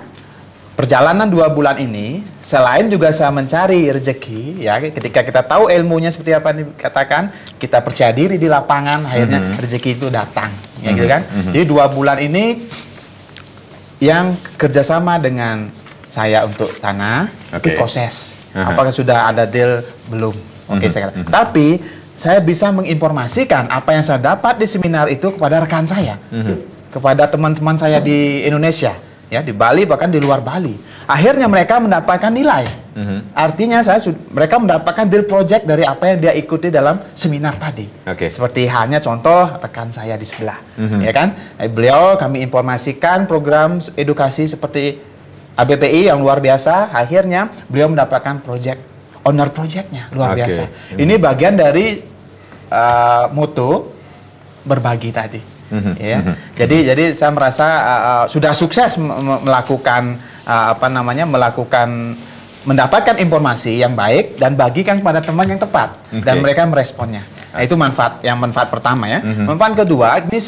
perjalanan 2 bulan ini, selain juga saya mencari rezeki, ya, ketika kita tahu ilmunya seperti apa yang dikatakan, kita percaya diri di lapangan, akhirnya rezeki itu datang, ya gitu kan. Jadi 2 bulan ini yang kerjasama dengan saya untuk tanah itu proses. Apakah sudah ada deal belum? Oke, saya katakan. Tapi saya bisa menginformasikan apa yang saya dapat di seminar itu kepada rekan saya, kepada teman-teman saya di Indonesia. Ya, di Bali bahkan di luar Bali. Akhirnya mereka mendapatkan nilai. Artinya mereka mendapatkan deal project dari apa yang dia ikuti dalam seminar tadi. Seperti halnya contoh rekan saya di sebelah, ya kan? Beliau kami informasikan program edukasi seperti ABPI yang luar biasa. Akhirnya beliau mendapatkan owner projectnya luar biasa. Ini bagian dari moto berbagi tadi. Ya. Jadi saya merasa sudah sukses melakukan mendapatkan informasi yang baik dan bagikan kepada teman yang tepat dan mereka meresponnya. Nah, itu manfaat pertama ya. Manfaat kedua ini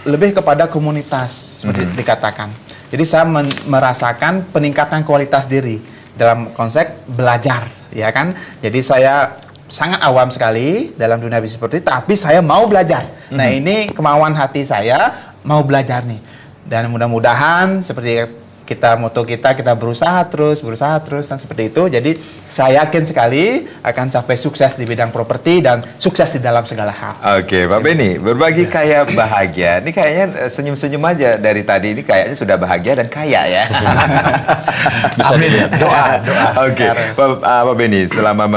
lebih kepada komunitas seperti dikatakan. Jadi saya merasakan peningkatan kualitas diri dalam konsep belajar, ya kan? Jadi saya sangat awam sekali dalam dunia bisnis seperti itu, tapi saya mau belajar. Nah, ini kemauan hati saya mau belajar nih. Dan mudah-mudahan seperti moto kita berusaha terus dan seperti itu. Jadi saya yakin sekali akan capai sukses di bidang properti dan sukses di dalam segala hal. Oke, Pak Benny, berbagi kaya bahagia. Ini kayaknya senyum-senyum aja dari tadi, ini kayaknya sudah bahagia dan kaya ya. Bisa dilihat. Doa. Oke, Pak Benny, selama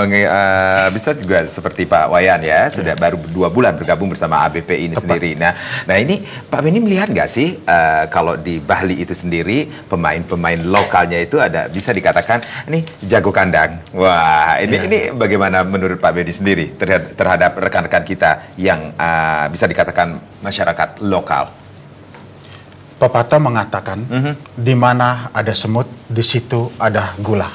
bisa juga seperti Pak Wayan ya, sudah baru 2 bulan bergabung bersama ABPI ini sendiri. Nah, ini Pak Benny melihat nggak sih kalau di Bali itu sendiri pemain-pemain lokalnya itu bisa dikatakan ini jago kandang. Wah, ini bagaimana menurut Pak Benny sendiri terhadap rekan-rekan kita yang bisa dikatakan masyarakat lokal? Pepatah mengatakan di mana ada semut, di situ ada gula.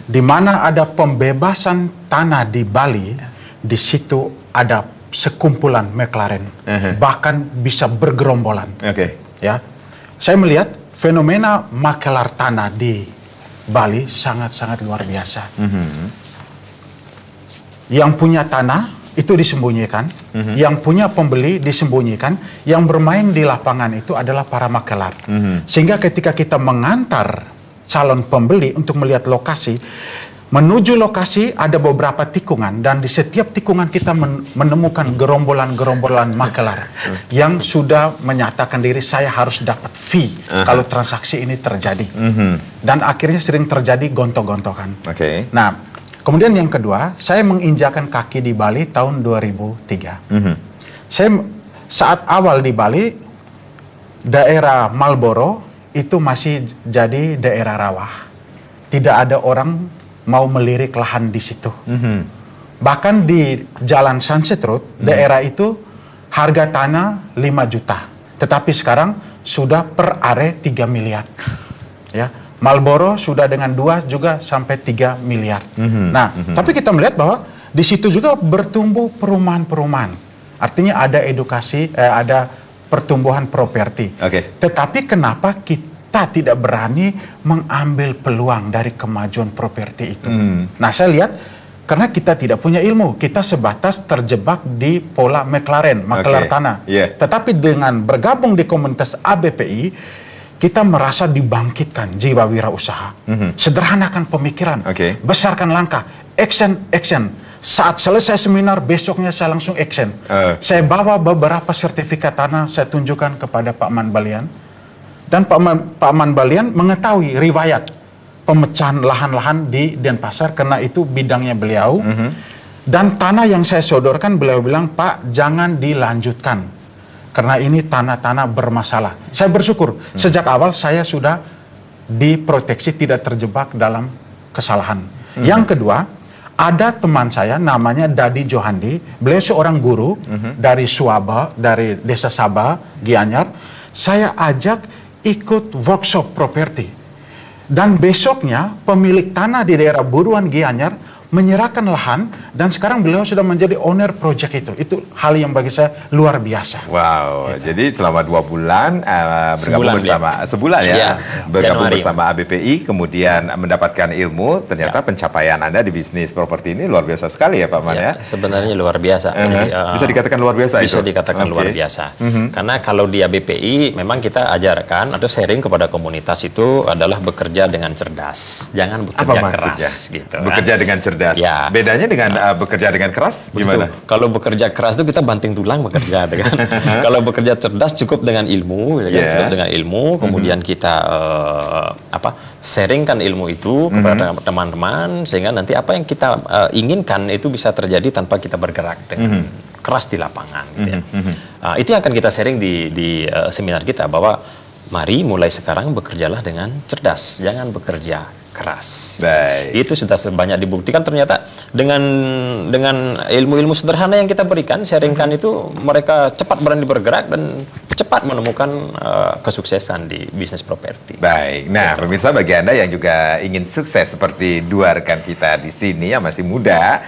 Di mana ada pembebasan tanah di Bali, di situ ada sekumpulan McLaren, bahkan bisa bergerombolan. Ya, saya melihat fenomena makelar tanah di Bali sangat-sangat luar biasa. Yang punya tanah itu disembunyikan, yang punya pembeli disembunyikan, yang bermain di lapangan itu adalah para makelar. Sehingga ketika kita mengantar calon pembeli untuk melihat lokasi, menuju lokasi ada beberapa tikungan, dan di setiap tikungan kita menemukan gerombolan-gerombolan makelar yang sudah menyatakan diri, saya harus dapat fee kalau transaksi ini terjadi. Dan akhirnya sering terjadi gontok-gontokan. Nah, kemudian yang kedua, saya menginjakan kaki di Bali tahun 2003. Saya saat awal di Bali, daerah Marlboro itu masih jadi daerah rawa. Tidak ada orang mau melirik lahan di situ. Bahkan di Jalan Sunset Road, daerah itu harga tanah 5 juta. Tetapi sekarang sudah per are 3 miliar. Ya, Marlboro sudah dengan 2 juga sampai 3 miliar. Nah, tapi kita melihat bahwa di situ juga bertumbuh perumahan-perumahan. Artinya ada edukasi, ada pertumbuhan properti. Tetapi kenapa kita tidak berani mengambil peluang dari kemajuan properti itu? Nah, saya lihat karena kita tidak punya ilmu, kita sebatas terjebak di pola McLaren, makelar tanah. Tetapi dengan bergabung di komunitas ABPI, kita merasa dibangkitkan jiwa wirausaha. Sederhanakan pemikiran, besarkan langkah, action. Saat selesai seminar, besoknya saya langsung action. Saya bawa beberapa sertifikat tanah, saya tunjukkan kepada Pak Man Balian. Dan Pak Man Balian mengetahui riwayat pemecahan lahan-lahan di Denpasar karena itu bidangnya beliau. Dan tanah yang saya sodorkan, beliau bilang, Pak, jangan dilanjutkan karena ini tanah-tanah bermasalah. Saya bersyukur sejak awal saya sudah diproteksi, tidak terjebak dalam kesalahan. Yang kedua, ada teman saya namanya Dadi Johandi, beliau seorang guru dari Suaba, dari Desa Saba, Gianyar. Saya ajak ikut workshop properti. Dan besoknya pemilik tanah di daerah Buruan Gianyar menyerahkan lahan dan sekarang beliau sudah menjadi owner project itu. Itu hal yang bagi saya luar biasa. Wow, jadi selama 2 bulan bergabung bersama sebulan ya, bergabung bersama ABPI, kemudian mendapatkan ilmu. Ternyata pencapaian Anda di bisnis properti ini luar biasa sekali ya Pak Man ya. Sebenarnya luar biasa. Bisa dikatakan luar biasa bisa itu? Bisa dikatakan luar biasa. Karena kalau di ABPI memang kita ajarkan atau sharing kepada komunitas itu adalah bekerja dengan cerdas, jangan bekerja keras. Gitu, bekerja dengan cerdas. Ya. Bedanya dengan bekerja dengan keras gimana? Kalau bekerja keras itu kita banting tulang bekerja, kan? Kalau bekerja cerdas cukup dengan ilmu, cukup dengan ilmu, kemudian kita sharingkan ilmu itu kepada teman-teman sehingga nanti apa yang kita inginkan itu bisa terjadi tanpa kita bergerak dengan keras di lapangan. Gitu ya. Itu yang akan kita sharing di seminar kita, bahwa mari mulai sekarang bekerjalah dengan cerdas, jangan bekerja keras. Baik. Itu sudah sebanyak dibuktikan ternyata dengan ilmu-ilmu sederhana yang kita berikan, sharingkan itu, mereka cepat berani bergerak dan cepat menemukan kesuksesan di bisnis properti. Baik. Nah, pemirsa, bagi Anda yang juga ingin sukses seperti dua rekan kita di sini yang masih muda,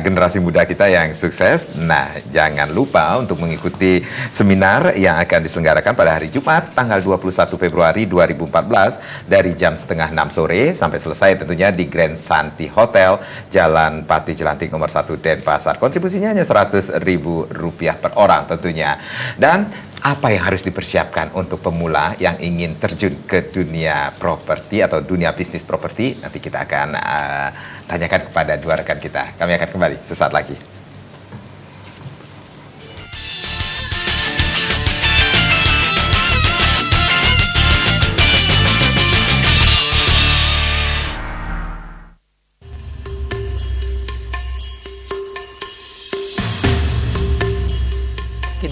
generasi muda kita yang sukses, nah jangan lupa untuk mengikuti seminar yang akan diselenggarakan pada hari Jumat tanggal 21 Februari 2014 dari jam 5:30 sore sampai selesai tentunya di Grand Santi Hotel, Jalan Pati Jelantik nomor 1 Denpasar. Kontribusinya hanya Rp100.000 per orang tentunya. Dan apa yang harus dipersiapkan untuk pemula yang ingin terjun ke dunia properti atau dunia bisnis properti? Nanti kita akan tanyakan kepada dua rekan kita. Kami akan kembali sesaat lagi.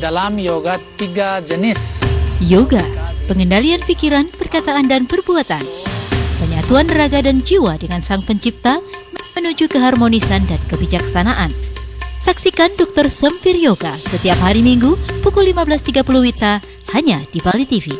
Dalam yoga 3 jenis. Yoga, pengendalian pikiran, perkataan, dan perbuatan. Penyatuan raga dan jiwa dengan Sang Pencipta menuju keharmonisan dan kebijaksanaan. Saksikan Dr. Sempir Yoga setiap hari Minggu pukul 15.30 WITA hanya di Bali TV.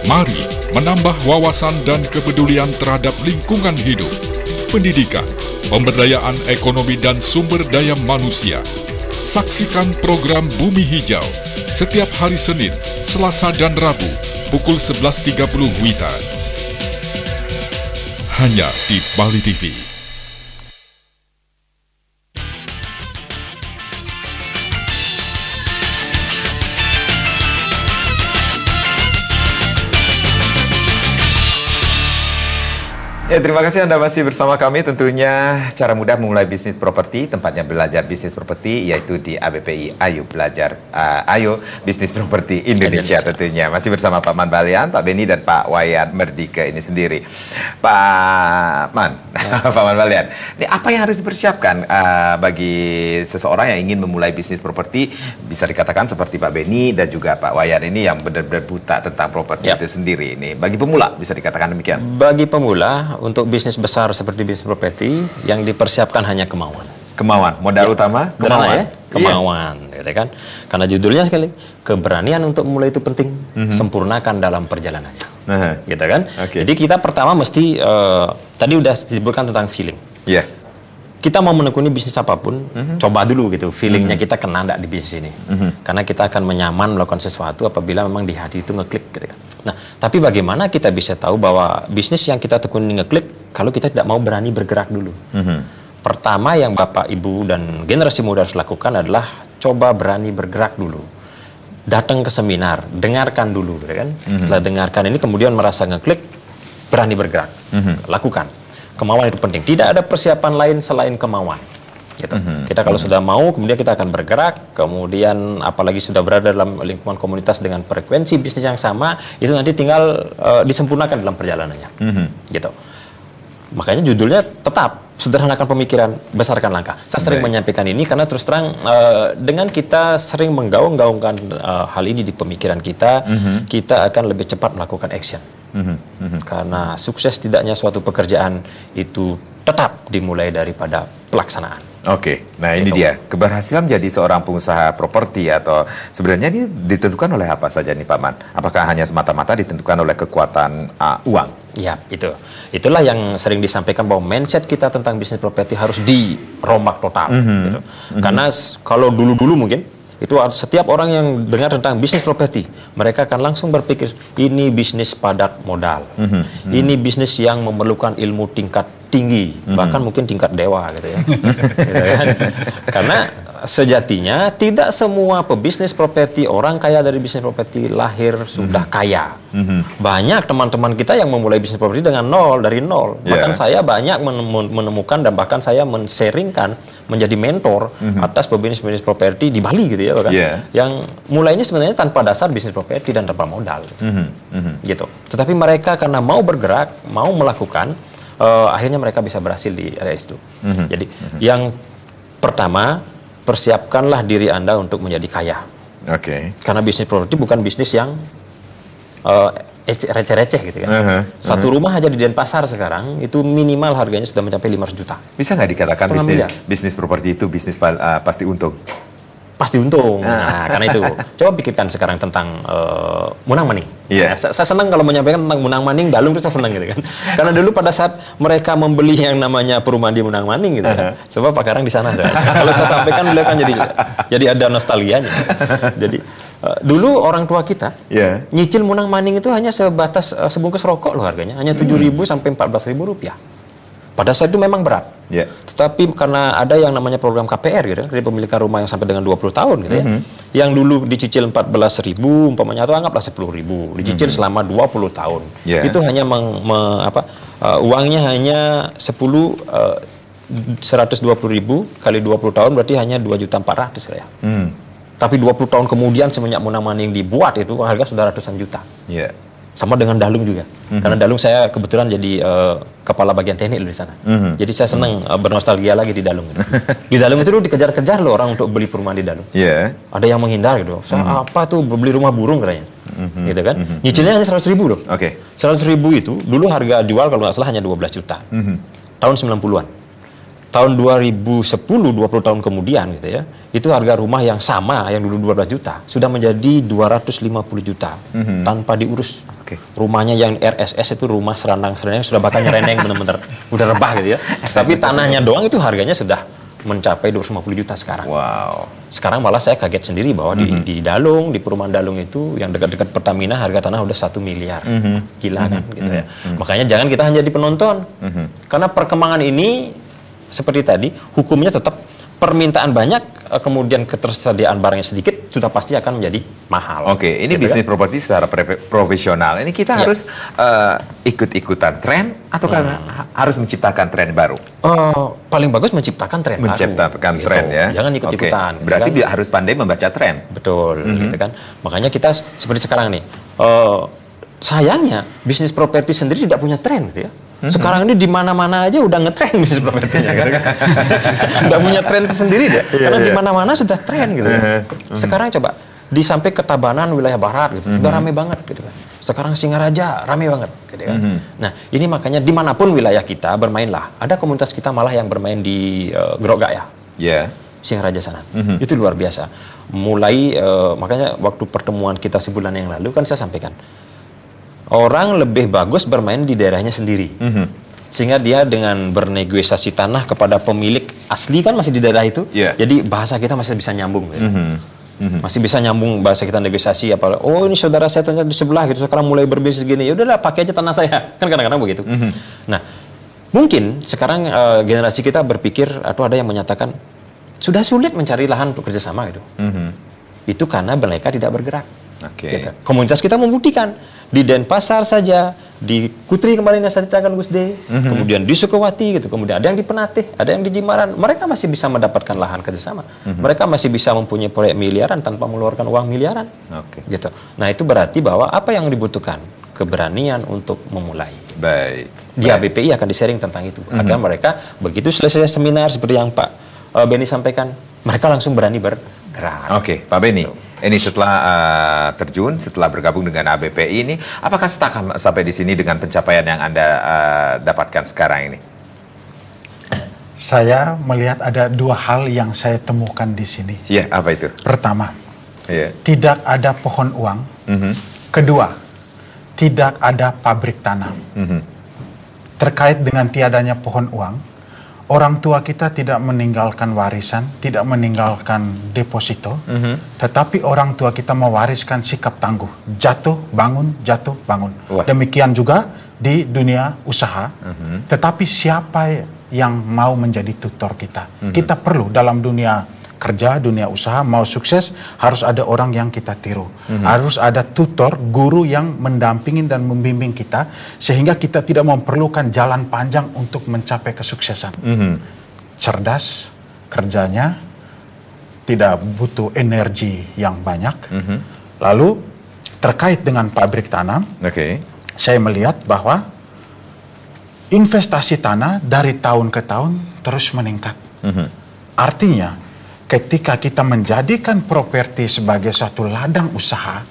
Mari menambah wawasan dan kepedulian terhadap lingkungan hidup, pendidikan, pemberdayaan ekonomi dan sumber daya manusia. Saksikan program Bumi Hijau setiap hari Senin, Selasa dan Rabu pukul 11.30 WITA. Hanya di Bali TV. Ya, terima kasih Anda masih bersama kami. Tentunya cara mudah memulai bisnis properti, tempatnya belajar bisnis properti yaitu di ABPI Ayo Belajar Ayo Bisnis Properti Indonesia tentunya. Masih bersama Pak Man Balian, Pak Beni dan Pak Wayan Merdika ini sendiri. Pak Man, Pak Man Balian, ini apa yang harus dipersiapkan bagi seseorang yang ingin memulai bisnis properti? Bisa dikatakan seperti Pak Beni dan juga Pak Wayan ini yang benar-benar buta tentang properti itu sendiri. Ini bagi pemula bisa dikatakan demikian. Bagi pemula, untuk bisnis besar seperti bisnis properti yang dipersiapkan hanya kemauan. Kemauan, modal utama kemauan. Kemauan, gitu kan? Karena judulnya sekali, keberanian untuk memulai itu penting, sempurnakan dalam perjalanannya. Gitu kan? Jadi kita pertama mesti tadi udah disebutkan tentang feeling. Kita mau menekuni bisnis apapun, coba dulu gitu, feelingnya kita kena enggak di bisnis ini. Karena kita akan menyaman melakukan sesuatu apabila memang di hati itu ngeklik gitu kan. Nah, tapi bagaimana kita bisa tahu bahwa bisnis yang kita tekuni ngeklik kalau kita tidak mau berani bergerak dulu? Pertama yang Bapak, Ibu, dan generasi muda harus lakukan adalah coba berani bergerak dulu. Datang ke seminar, dengarkan dulu gitu kan. Setelah dengarkan ini kemudian merasa ngeklik, berani bergerak. Lakukan. Kemauan itu penting. Tidak ada persiapan lain selain kemauan. Gitu. Kita kalau sudah mau, kemudian kita akan bergerak, kemudian apalagi sudah berada dalam lingkungan komunitas dengan frekuensi bisnis yang sama, itu nanti tinggal disempurnakan dalam perjalanannya. Gitu. Makanya judulnya tetap sederhanakan pemikiran, besarkan langkah. Saya sering menyampaikan ini karena terus terang dengan kita sering menggaung-gaungkan hal ini di pemikiran kita, kita akan lebih cepat melakukan action. Karena sukses tidaknya suatu pekerjaan itu tetap dimulai daripada pelaksanaan. Oke, nah ini dia, keberhasilan menjadi seorang pengusaha properti atau sebenarnya ini ditentukan oleh apa saja nih Pak Man? Apakah hanya semata-mata ditentukan oleh kekuatan uang? Ya, itulah yang sering disampaikan bahwa mindset kita tentang bisnis properti harus dirombak total. Gitu. Karena kalau dulu-dulu mungkin itu setiap orang yang dengar tentang bisnis properti, mereka akan langsung berpikir ini bisnis padat modal, ini bisnis yang memerlukan ilmu tingkat tinggi, bahkan mungkin tingkat dewa gitu ya. Gitu kan? Karena sejatinya tidak semua pebisnis properti, orang kaya dari bisnis properti lahir sudah kaya. Banyak teman-teman kita yang memulai bisnis properti dengan dari nol. Bahkan saya banyak menemukan dan bahkan saya men-sharingkan menjadi mentor atas pebisnis properti di Bali gitu ya, bahkan yang mulainya sebenarnya tanpa dasar bisnis properti dan tanpa modal. Gitu. Tetapi mereka karena mau bergerak, mau melakukan, akhirnya mereka bisa berhasil di area itu. Jadi yang pertama, persiapkanlah diri Anda untuk menjadi kaya. Karena bisnis properti bukan bisnis yang receh-receh gitu kan. Satu rumah aja di Denpasar sekarang itu minimal harganya sudah mencapai 500 juta. Bisa nggak dikatakan bisnis properti itu bisnis pasti untung? Pasti untung. Nah, karena itu coba pikirkan sekarang tentang Munang Maning. Nah, saya senang kalau menyampaikan tentang Munang Maning, Dalung itu saya senang gitu kan. Karena dulu pada saat mereka membeli yang namanya perumahan di Munang Maning gitu kan. Sebab Pak Karang di sana. Kalau saya sampaikan beliau kan jadi ada nostalgianya. Jadi dulu orang tua kita nyicil Munang Maning itu hanya sebatas sebungkus rokok loh harganya, hanya 7.000 sampai 14.000 rupiah. Pada saat itu memang berat. Tetapi karena ada yang namanya program KPR gitu, dari pemilikan rumah yang sampai dengan 20 tahun gitu ya. Yang dulu dicicil 14.000 umpamanya atau anggaplah 10.000, dicicil selama 20 tahun. Itu hanya uangnya hanya 120.000 kali 20 tahun berarti hanya 2.400.000 ya. Tapi 20 tahun kemudian semenjak Munang Maning dibuat itu harga sudah ratusan juta. Sama dengan Dalung juga. Karena Dalung saya kebetulan jadi kepala bagian teknik di sana. Jadi saya senang bernostalgia lagi di Dalung. Di Dalung itu dikejar-kejar loh orang untuk beli perumahan di Dalung. Ada yang menghindar gitu. Saya apa tuh beli rumah burung katanya. Gitu kan. Nyicilnya hanya 100.000 loh. 100.000 itu dulu harga jual kalau nggak salah hanya 12 juta. Tahun 90-an. Tahun 2010, 20 tahun kemudian gitu ya, itu harga rumah yang sama, yang dulu 12 juta, sudah menjadi 250 juta tanpa diurus. Rumahnya yang RSS itu rumah serandang-serandang sudah bakal nyereneng bener-bener, udah rebah gitu ya. Tapi tanahnya doang itu harganya sudah mencapai 250 juta sekarang. Sekarang malah saya kaget sendiri bahwa di Dalung, di perumahan Dalung itu yang dekat-dekat Pertamina harga tanah udah 1 miliar. Gila kan gitu ya. Makanya jangan kita hanya jadi penonton. Karena perkembangan ini seperti tadi, hukumnya tetap permintaan banyak, kemudian ketersediaan barangnya sedikit, sudah pasti akan menjadi mahal. Ini gitu bisnis properti secara profesional. Ini kita harus ikut-ikutan tren atau harus menciptakan tren baru? Paling bagus menciptakan tren baru. Menciptakan tren ya. Jangan ikut-ikutan. Gitu berarti kan? harus pandai membaca tren. Betul, gitu kan. Makanya kita seperti sekarang nih, sayangnya bisnis properti sendiri tidak punya tren gitu ya. Sekarang ini di mana-mana aja udah ngetren bisnis propertinya gitu kan. Udah punya tren sendiri deh. Karena di mana-mana sudah tren gitu. Sekarang coba di sampai ke Tabanan wilayah barat gitu. Udah rame banget gitu kan. Sekarang Singaraja rame banget gitu kan. Nah, ini makanya dimanapun wilayah kita bermainlah. Ada komunitas kita malah yang bermain di Grogak ya. Singaraja sana. Itu luar biasa. Mulai makanya waktu pertemuan kita sebulan yang lalu kan saya sampaikan. Orang lebih bagus bermain di daerahnya sendiri. Sehingga dia dengan bernegosiasi tanah kepada pemilik asli kan masih di daerah itu. Jadi bahasa kita masih bisa nyambung. Gitu. Masih bisa nyambung bahasa kita negosiasi. Oh ini saudara saya ternyata di sebelah gitu. Sekarang mulai berbisnis gini. Ya udahlah pakai aja tanah saya. Kan kadang-kadang begitu. Nah mungkin sekarang generasi kita berpikir atau ada yang menyatakan sudah sulit mencari lahan untuk kerjasama gitu. Itu karena mereka tidak bergerak. Gitu. Komunitas kita membuktikan. Di Denpasar saja di Kutri kemarin yang saya ceritakan Gus D, kemudian di Sukawati gitu, kemudian ada yang di Penatih, ada yang di Jimaran, mereka masih bisa mendapatkan lahan kerjasama, mereka masih bisa mempunyai proyek miliaran tanpa mengeluarkan uang miliaran, gitu. Nah itu berarti bahwa apa yang dibutuhkan keberanian untuk memulai. Baik. Di ABPI akan di-sharing tentang itu, agar mereka begitu selesai seminar seperti yang Pak Beni sampaikan, mereka langsung berani bergerak. Oke, Pak Beni. Ini setelah terjun, setelah bergabung dengan ABPI ini, apakah stuck sampai di sini dengan pencapaian yang Anda dapatkan sekarang ini? Saya melihat ada dua hal yang saya temukan di sini. Iya, apa itu? Pertama, tidak ada pohon uang. Kedua, tidak ada pabrik tanah. Terkait dengan tiadanya pohon uang, orang tua kita tidak meninggalkan warisan, tidak meninggalkan deposito, tetapi orang tua kita mewariskan sikap tangguh. Jatuh, bangun, jatuh, bangun. Demikian juga di dunia usaha, tetapi siapa yang mau menjadi tutor kita? Kita perlu dalam dunia kerja, dunia usaha, mau sukses, harus ada orang yang kita tiru. Harus ada tutor, guru yang mendampingi dan membimbing kita, sehingga kita tidak memerlukan jalan panjang untuk mencapai kesuksesan. Cerdas kerjanya, tidak butuh energi yang banyak. Lalu, terkait dengan pabrik tanam, saya melihat bahwa investasi tanah dari tahun ke tahun terus meningkat. Artinya, ketika kita menjadikan properti sebagai suatu ladang usaha,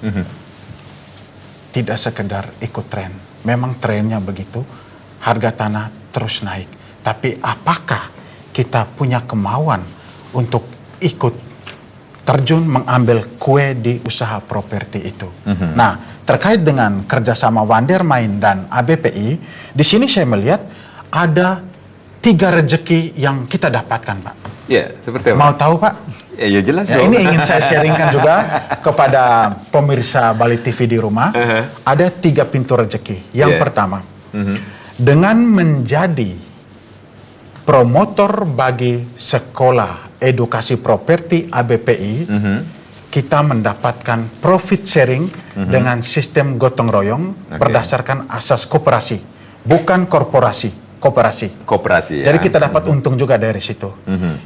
tidak sekedar ikut tren. Memang trennya begitu, harga tanah terus naik. Tapi apakah kita punya kemauan untuk ikut terjun mengambil kue di usaha properti itu? Nah, terkait dengan kerjasama Wandermain dan ABPI, di sini saya melihat ada 3 rezeki yang kita dapatkan, Pak. Ya, seperti apa? Mau tahu, Pak? Ya jelas ya, ini ingin saya sharingkan juga kepada pemirsa Bali TV di rumah. Ada 3 pintu rezeki. Yang pertama, dengan menjadi promotor bagi sekolah edukasi properti ABPI, kita mendapatkan profit sharing dengan sistem gotong royong berdasarkan asas koperasi, bukan korporasi. Koperasi. Jadi kita dapat untung juga dari situ.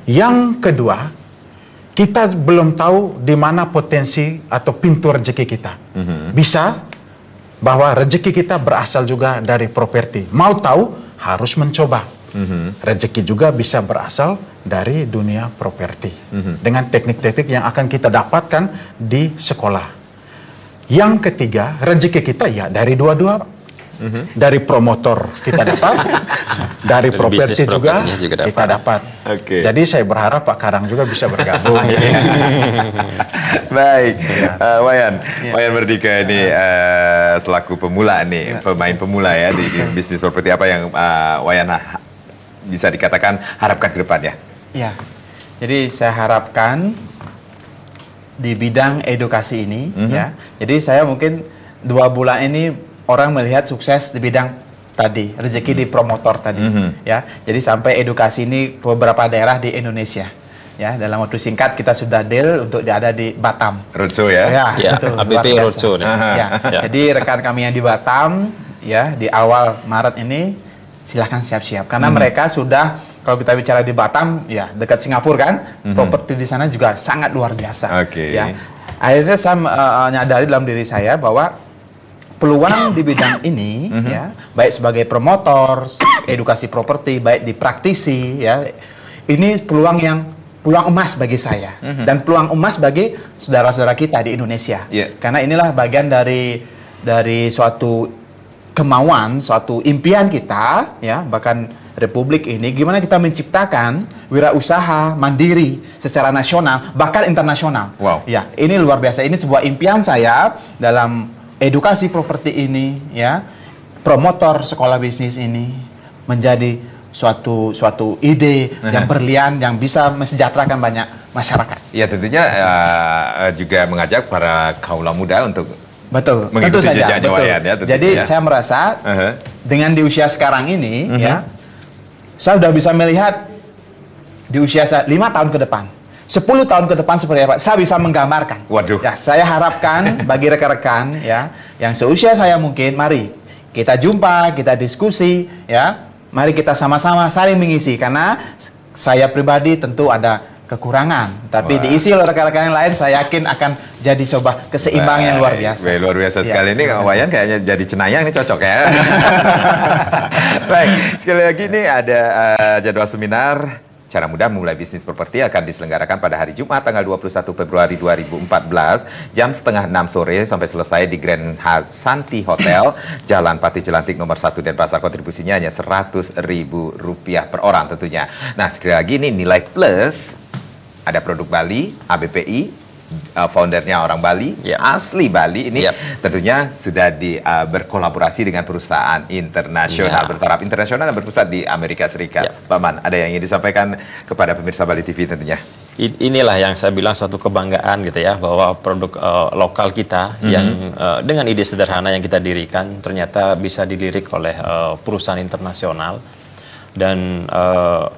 Yang kedua, kita belum tahu di mana potensi atau pintu rezeki kita. Bisa bahwa rezeki kita berasal juga dari properti. Mau tahu, harus mencoba. Rezeki juga bisa berasal dari dunia properti. Dengan teknik-teknik yang akan kita dapatkan di sekolah. Yang ketiga, rezeki kita ya dari dua-dua. Dari promotor kita dapat, dari properti juga kita dapat. Jadi saya berharap Pak Karang juga bisa bergabung. Baik, Wayan Merdeka ini selaku pemula nih, pemain pemula ya di bisnis properti, apa yang Wayan bisa dikatakan harapkan ke depannya? Ya, jadi saya harapkan di bidang edukasi ini, ya. Jadi saya mungkin 2 bulan ini orang melihat sukses di bidang tadi, rezeki di promotor tadi, ya. Jadi sampai edukasi ini beberapa daerah di Indonesia, ya. Dalam waktu singkat kita sudah deal untuk ada di Batam. Roadshow ya? Ya, itu ABPI Roadshow. Jadi rekan kami yang di Batam, ya, di awal Maret ini silahkan siap-siap, karena mereka sudah, kalau kita bicara di Batam, ya dekat Singapura kan, properti di sana juga sangat luar biasa. Ya. Akhirnya saya menyadari dalam diri saya bahwa peluang di bidang ini, ya, baik sebagai promotor, edukasi properti, baik di praktisi, ya, ini peluang emas bagi saya, dan peluang emas bagi saudara-saudara kita di Indonesia, karena inilah bagian dari suatu kemauan, suatu impian kita, ya, bahkan Republik ini, gimana kita menciptakan wirausaha mandiri secara nasional, bahkan internasional. Ya, ini luar biasa. Ini sebuah impian saya dalam edukasi properti ini, ya, promotor sekolah bisnis ini menjadi suatu ide yang berlian yang bisa mesejahterakan banyak masyarakat. Ya, tentunya juga mengajak para kaula muda untuk tentu saja. Wayan, ya, jadi saya merasa dengan di usia sekarang ini, ya, saya sudah bisa melihat di usia 5 tahun ke depan, 10 tahun ke depan seperti apa, saya bisa menggambarkan. Waduh. Ya, saya harapkan bagi rekan-rekan, ya, yang seusia saya mungkin, mari kita jumpa, kita diskusi, ya. Mari kita sama-sama saling mengisi, karena saya pribadi tentu ada kekurangan, tapi diisi oleh rekan-rekan yang lain, saya yakin akan jadi sebuah keseimbangan yang luar biasa. Luar biasa sekali ini, Kang Wayan kayaknya jadi cenayang ini cocok ya. Baik, sekali lagi ini ada jadwal seminar cara mudah memulai bisnis properti akan diselenggarakan pada hari Jumat tanggal 21 Februari 2014 jam setengah 6 sore sampai selesai di Grand Santi Hotel Jalan Patih Jelantik nomor 1 Denpasar. Kontribusinya hanya Rp100.000 per orang tentunya. Nah, sekali lagi ini nilai plus, ada produk Bali, ABPI, foundernya orang Bali, asli Bali ini tentunya sudah berkolaborasi dengan perusahaan internasional, bertaraf internasional dan berpusat di Amerika Serikat. Pak Man, ada yang ingin disampaikan kepada pemirsa Bali TV tentunya? Inilah yang saya bilang suatu kebanggaan gitu ya, bahwa produk lokal kita yang dengan ide sederhana yang kita dirikan ternyata bisa dilirik oleh perusahaan internasional. Dan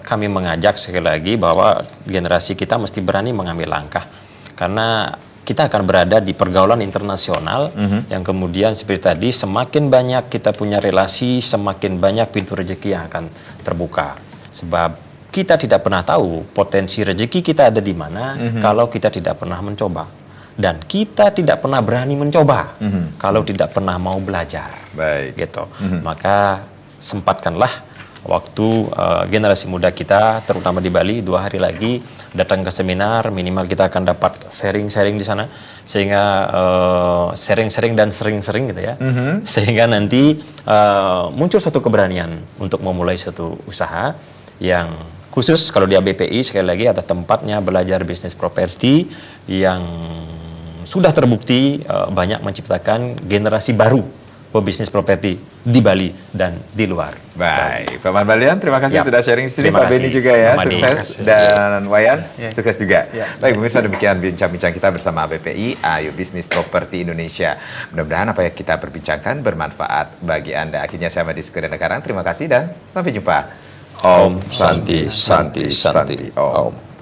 kami mengajak sekali lagi bahwa generasi kita mesti berani mengambil langkah. Karena kita akan berada di pergaulan internasional yang kemudian seperti tadi, semakin banyak kita punya relasi, semakin banyak pintu rezeki yang akan terbuka. Sebab kita tidak pernah tahu potensi rezeki kita ada di mana kalau kita tidak pernah mencoba. Dan kita tidak pernah berani mencoba kalau tidak pernah mau belajar. Baik. Gitu. Maka sempatkanlah waktu generasi muda kita, terutama di Bali, 2 hari lagi datang ke seminar, minimal kita akan dapat sharing-sharing di sana, sehingga sharing-sharing dan sering-sering gitu ya, sehingga nanti muncul suatu keberanian untuk memulai suatu usaha yang khusus. Kalau di ABPI sekali lagi ada tempatnya belajar bisnis properti yang sudah terbukti banyak menciptakan generasi baru pebisnis properti di Bali dan di luar. Baik, Pak Man Balian, terima kasih sudah sharing di sini. Pak Beni juga ya, sukses. Dan Wayan, sukses juga. Baik, pemirsa, demikian bincang-bincang kita bersama ABPI, Ayo Bisnis Properti Indonesia. Mudah-mudahan apa yang kita perbincangkan bermanfaat bagi Anda. Akhirnya saya Madi Sukredana Karang, terima kasih dan sampai jumpa. Om Santi Santi Santi Om.